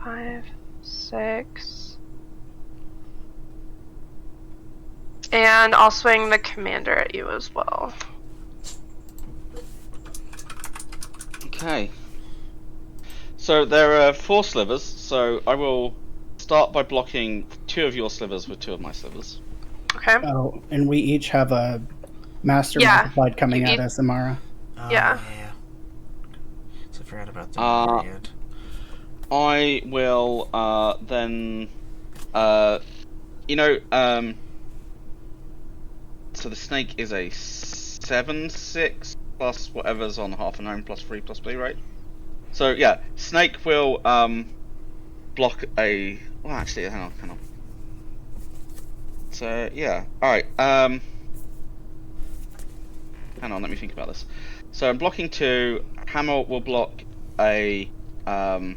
5, 6. And I'll swing the commander at you as well. Okay. So there are 4 slivers, so I will start by blocking 2 of your slivers with 2 of my slivers. Okay. Oh, and we each have a master Yeah. multiplied coming You at us, Amara. Yeah. So I forgot about that period. I will then so the snake is a 7/6 plus whatever's on half and home plus 3/B, right? So yeah, snake will block a. Well, actually, hang on. So yeah, all right. Hang on, let me think about this. So I'm blocking 2. Hammer will block a 3rd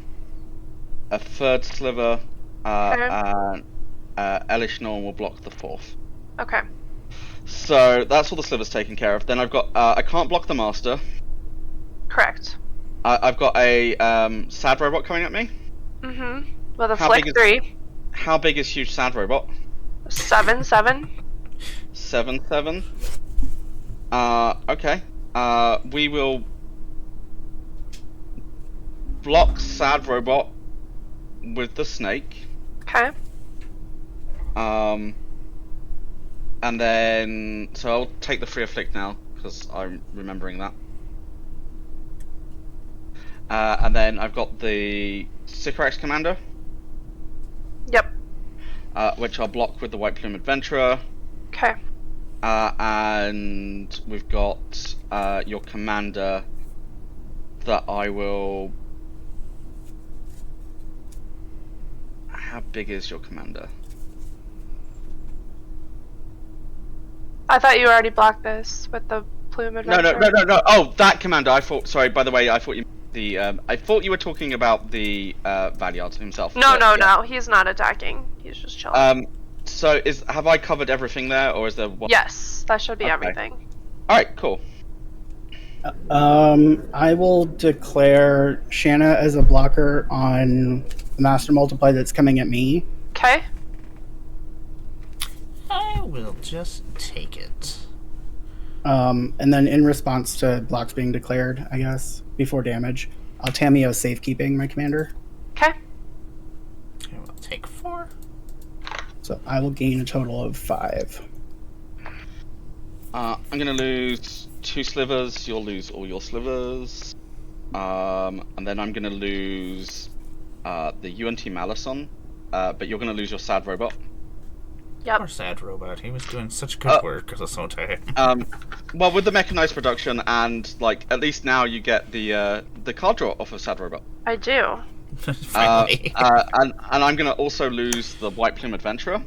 sliver. And Elish Norn will block the 4th. Okay. So that's all the slivers taken care of. Then I've got I can't block the master. Correct. I've got a sad robot coming at me. Mm-hmm. With a How flick big is- 3. How big is huge sad robot? 7/7. 7/7. Okay. We will block sad robot with the snake. Okay. And then so I'll take the 3 afflict now because because I'm remembering that. And then I've got the Sycorax Commander, Yep. which I'll block with the White Plume Adventurer. Okay. And we've got your commander that I will. How big is your commander? I thought you already blocked this with the plume adventure. No. Oh, that commander. I thought. Sorry. By the way, I thought you the. I thought you were talking about the Valiard himself. No, but, yeah. no. He's not attacking. He's just chilling. So have I covered everything there, or is there one? Yes, that should be Okay. everything. All right. Cool. I will declare Shanna as a blocker on the Master Multiply that's coming at me. Okay. I will just take it. And then in response to blocks being declared, I guess, before damage, I'll Tameo safekeeping my commander. Okay. I will take 4. So I will gain a total of 5. I'm gonna lose 2 slivers. You'll lose all your slivers. And then I'm gonna lose the UNT Malison. But you're gonna lose your sad robot. Yep. Poor sad robot. He was doing such good work as a Sote. Well, with the mechanized production, and like at least now you get the card draw off of sad robot. I do. Finally. And I'm gonna also lose the White Plume Adventurer.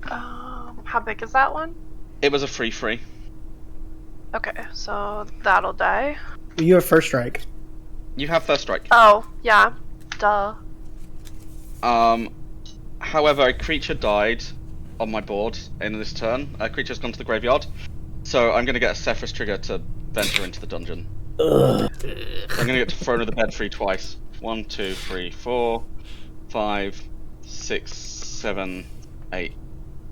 How big is that one? It was a free. Okay, so that'll die. You have first strike. You have first strike. Oh, yeah. Duh. However, a creature died on my board in this turn. A creature's gone to the graveyard, so I'm gonna get a Cephas trigger to venture into the dungeon. Ugh. I'm gonna get to Throne of the Bed free twice. 1, 2, 3, 4, 5, 6, 7, 8,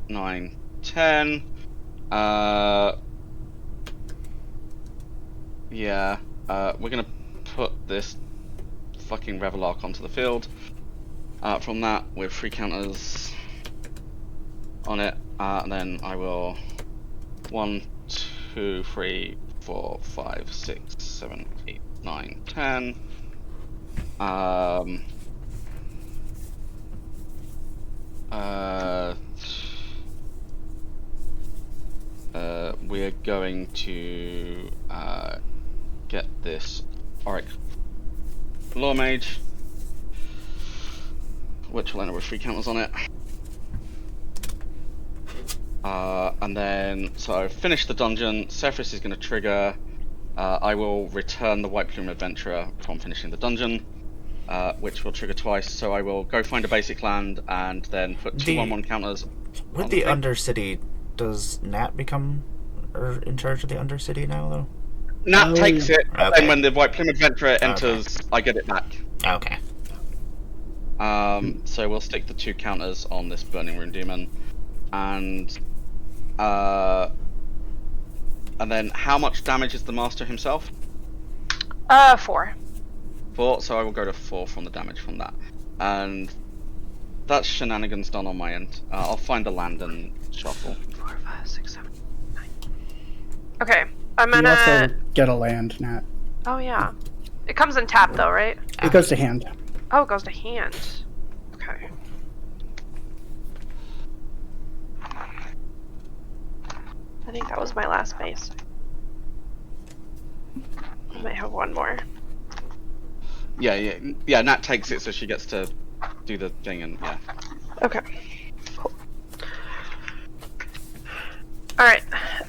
9, 10. Yeah. We're gonna put this fucking Revelark onto the field. From that, with 3 counters on it, and then I will 1, 2, 3, 4, 5, 6, 7, 8, 9, 10. We're going to get this Auric Law Mage, which will end up with 3 counters on it. And then, so finish the dungeon. Cephas is going to trigger. I will return the White Plume Adventurer from finishing the dungeon, which will trigger twice. So I will go find a basic land and then put 2 1/1 counters. With the Undercity, does Nat become in charge of the Undercity now, though? Nat takes it, and Okay. when the White Plume Adventurer enters, I get it back. Okay. So we'll stick the 2 counters on this Burning Rune Demon, and then how much damage is the Master himself? 4. 4, so I will go to 4 from the damage from that, and that's shenanigans done on my end. I'll find the land and shuffle. 4, 5, 6, 7, 9. Okay, I'm You gonna. also get a land, Nat. Oh yeah, it comes in tap though, right? It goes to hand. Oh, it goes to hand. Okay. I think that was my last base. I might have one more. Yeah. Nat takes it, so she gets to do the thing, and yeah. Okay. Cool. Alright.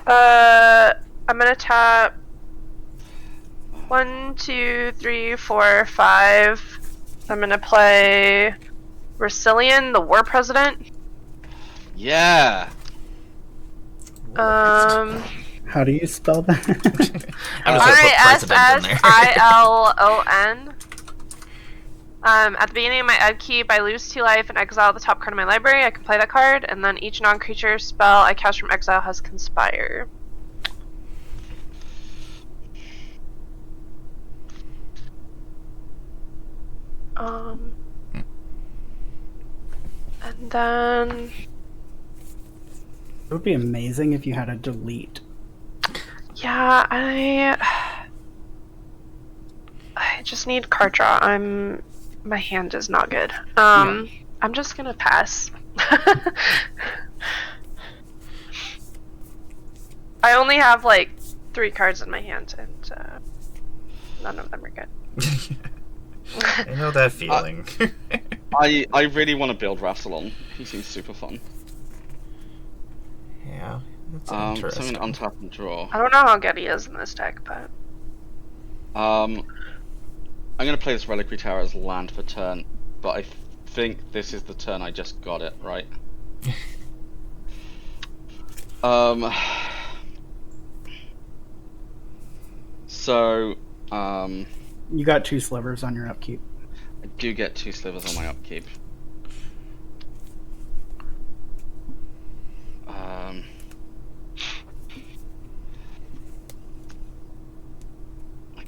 I'm gonna tap 1, 2, 3, 4, 5. I'm gonna play Racilian, the War President. Yeah. How do you spell that? I'm just gonna put president in there. R-A-S-S-I-L-O-N. At the beginning of my upkeep, I lose 2 life and exile the top card of my library. I can play that card, and then each non-creature spell I cast from exile has Conspire. And then It would be amazing if you had a delete. Yeah, I just need card draw. My hand is not good. I'm just gonna pass. I only have like 3 cards in my hand, and none of them are good. I know that feeling. I really want to build Rassilon. He seems super fun. Yeah, that's So I'm interesting. gonna untap and draw. I don't know how good he is in this deck, but I'm gonna play this Reliquary Tower as land for turn, but I think this is the turn I just got it, right? So, You got 2 slivers on your upkeep. I do get 2 slivers on my upkeep.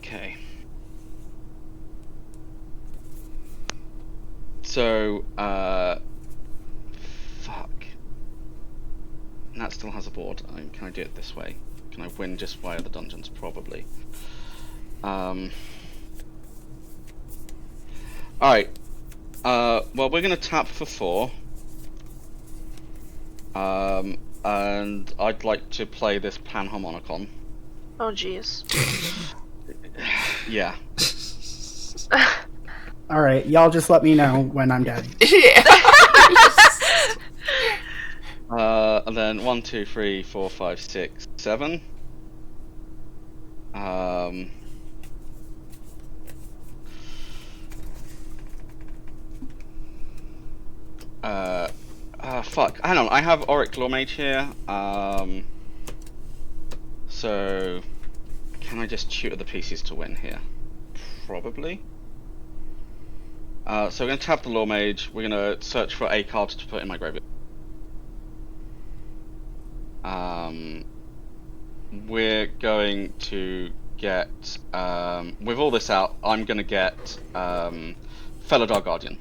Okay. So, fuck. Nat still has a board. Can I do it this way? Can I win just via the dungeons? Probably. Alright. Well, we're gonna tap for 4. And I'd like to play this Panharmonicon. oh jeez. Yeah. Alright, y'all just let me know when I'm dead. Yeah. And then 1, 2, 3, 4, 5, 6, 7. Fuck. Hang on, I have Auric Lawmage here. So can I just shoot at the pieces to win here? Probably. So we're gonna tap the Lawmage. We're gonna search for a card to put in my graveyard. We're going to get with all this out, I'm gonna get Felidar Guardian.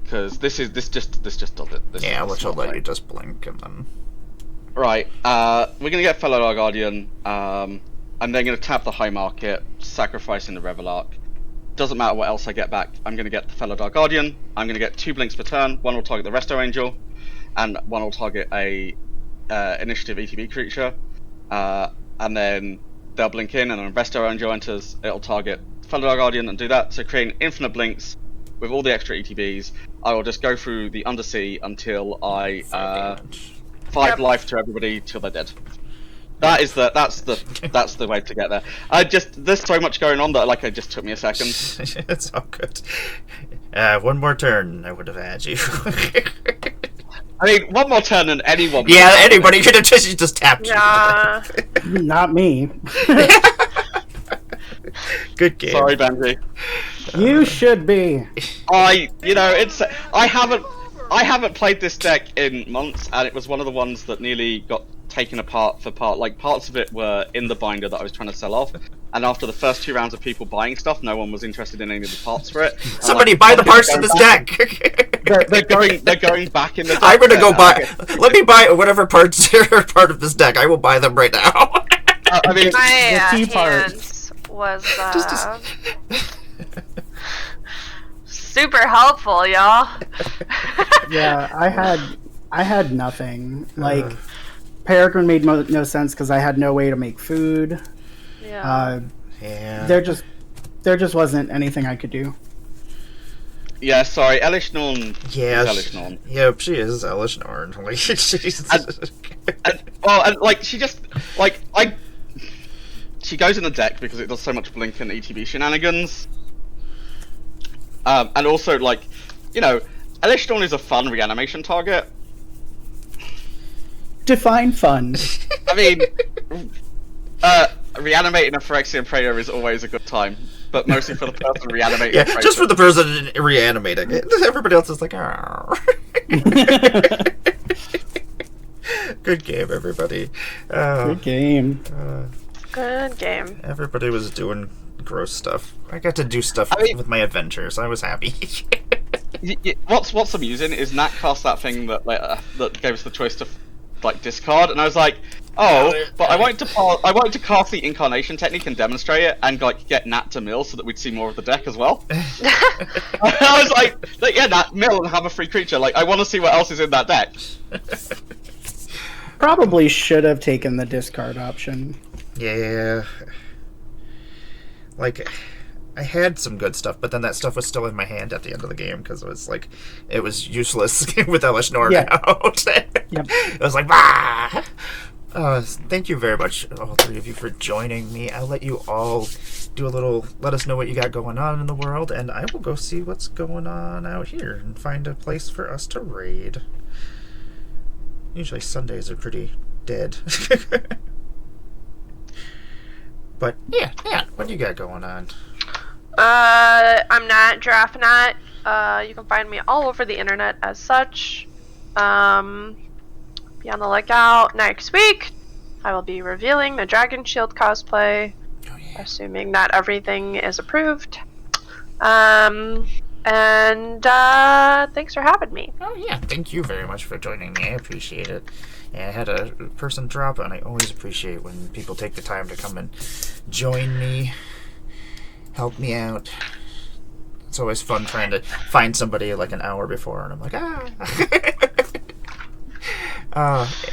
Because this just does it. Yeah, which will let you just blink and then. Right. We're gonna get Felidar Guardian. I'm then gonna tap the High Market, sacrificing the Revelark. Doesn't matter what else I get back. I'm gonna get the Felidar Guardian. I'm gonna get 2 blinks per turn. One will target the Resto Angel, and one will target a initiative ETB creature. And then they'll blink in, and when Resto Angel enters, it'll target Felidar Guardian and do that. So creating infinite blinks with all the extra ETBs. I will just go through the Undersea until I 5 life to everybody till they're dead. That's the way to get there. There's so much going on that it just took me a second. It's all good. One more turn, I would have had you. I mean, one more turn and anyone. Yeah, anybody could have just tapped you. Yeah. Not me. Good game. Sorry, Benji. You should be. I haven't played this deck in months, and it was one of the ones that nearly got taken apart for part. Like, parts of it were in the binder that I was trying to sell off, and after the first 2 rounds of people buying stuff, no one was interested in any of the parts for it. Somebody buy the parts of this deck. They're going back in the deck. I'm gonna go buy. Let me buy whatever parts are part of this deck. I will buy them right now. I mean, My the key part. hand was super helpful, y'all. Yeah, I had nothing. Like, Peregrine made no sense because I had no way to make food. Yeah. Yeah. There just wasn't anything I could do. Yeah, sorry, Elish Norn. Yeah. is Elish Norn. Yep, she is Elish Norn. Like, she's. She goes in the deck because it does so much blink and ETB shenanigans. And also, Elish Norn is a fun reanimation target. Define fun. I mean, reanimating a Phyrexian Praetor is always a good time, but mostly for the person reanimating. Yeah, just for the person reanimating it. Everybody else is like, oh. Good game, everybody. Good game. Good game. Everybody was doing gross stuff. I got to do stuff with my adventures. I was happy. What's amusing is Nat cast that thing that that gave us the choice to like discard, and I was like, oh, but I wanted to cast the incarnation technique and demonstrate it, and like get Nat to mill so that we'd see more of the deck as well. I was like, yeah, Nat, mill and have a free creature. Like, I want to see what else is in that deck. Probably should have taken the discard option. Yeah. Like, I had some good stuff, but then that stuff was still in my hand at the end of the game because it was useless with Elish Nord out. Yep. It was like, bah! Thank you very much, all three of you, for joining me. I'll let you all let us know what you got going on in the world, and I will go see what's going on out here and find a place for us to raid. Usually Sundays are pretty dead. But, yeah, what do you got going on? I'm not Giraffenat. You can find me all over the internet as such. Be on the lookout next week. I will be revealing the Dragon Shield cosplay, assuming that everything is approved. And thanks for having me. Oh yeah, thank you very much for joining me. I appreciate it. Yeah, I had a person drop, and I always appreciate when people take the time to come and join me, help me out. It's always fun trying to find somebody like an hour before, and I'm like,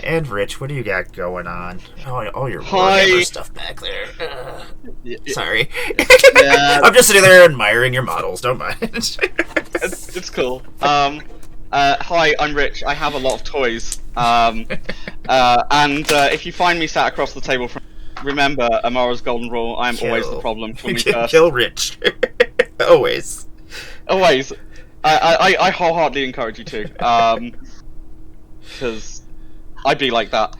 and Rich, what do you got going on? Oh, your Warhammer stuff back there. Sorry. Yeah. I'm just sitting there admiring your models, don't mind. It's cool. Hi, I'm Rich. I have a lot of toys. And if you find me sat across the table from, remember Amara's golden rule. I am always the problem. Kill me first. Kill Rich. Always. Always. I wholeheartedly encourage you to. Because I'd be like that.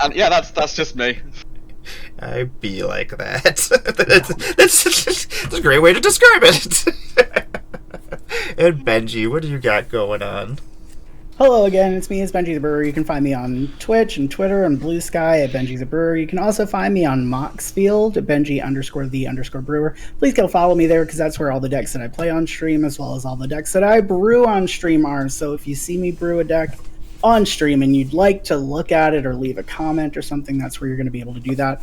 And yeah, that's just me. I'd be like that. That's a great way to describe it. And Benji, what do you got going on? Hello again, it's me, it's Benji the Brewer. You can find me on Twitch and Twitter and Blue Sky at Benji the Brewer. You can also find me on Moxfield at Benji_the_Brewer. Please go follow me there because that's where all the decks that I play on stream as well as all the decks that I brew on stream are. So if you see me brew a deck on stream and you'd like to look at it or leave a comment or something, that's where you're going to be able to do that.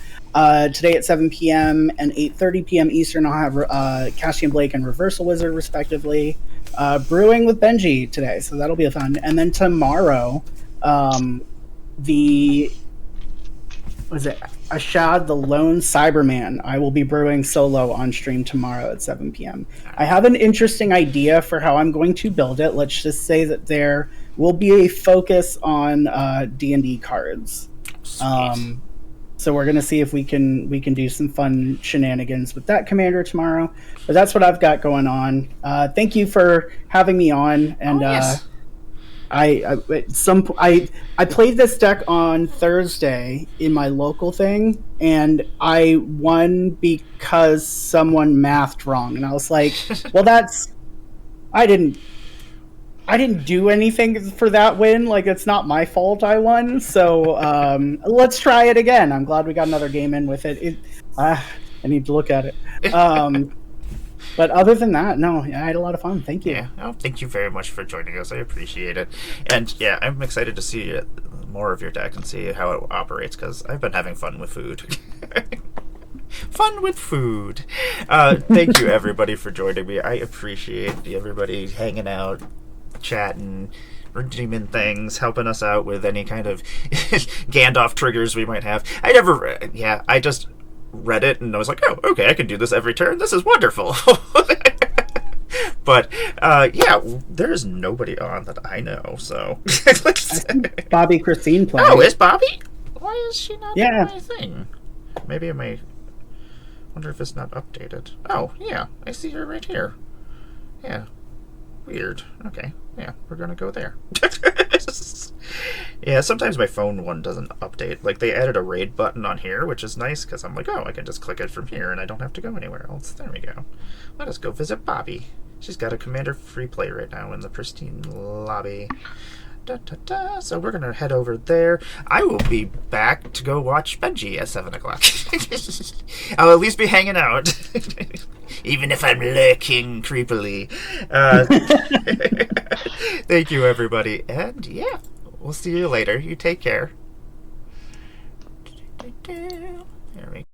Today at 7 p.m. and 8:30 p.m. Eastern, I'll have Cassian Blake and Reversal Wizard, respectively, brewing with Benji today, so that'll be fun. And then tomorrow, Ashad the Lone Cyberman, I will be brewing solo on stream tomorrow at 7 p.m. I have an interesting idea for how I'm going to build it. Let's just say that there will be a focus on D&D cards. So we're gonna see if we can do some fun shenanigans with that commander tomorrow. But that's what I've got going on. Thank you for having me on. And yes. I played this deck on Thursday in my local thing, and I won because someone mathed wrong. And I was like, well, I didn't do anything for that win. Like, it's not my fault I won. So let's try it again. I'm glad we got another game in with it. I need to look at it. But other than that, no, I had a lot of fun. Thank you. Yeah, thank you very much for joining us. I appreciate it. And yeah, I'm excited to see more of your deck and see how it operates because I've been having fun with food. Fun with food. Thank you, everybody, for joining me. I appreciate everybody hanging out, chatting, redeeming things, helping us out with any kind of Gandalf triggers we might have. I just read it and I was like, oh, okay, I can do this every turn. This is wonderful. But yeah, there's nobody on that I know, so Bobby Christine playing. Oh, is Bobby? Why is she not on my thing? Maybe I may wonder if it's not updated. Oh, yeah, I see her right here. Yeah. Weird. Okay. Yeah, we're gonna go there. Yeah, sometimes my phone one doesn't update. Like, they added a raid button on here, which is nice, because I'm like, oh, I can just click it from here, and I don't have to go anywhere else. There we go. Let us go visit Bobby. She's got a Commander free play right now in the pristine lobby. So we're gonna head over there. I will be back to go watch Benji at 7 o'clock. I'll at least be hanging out, even if I'm lurking creepily. Thank you, everybody, and yeah, we'll see you later. You take care. There we go.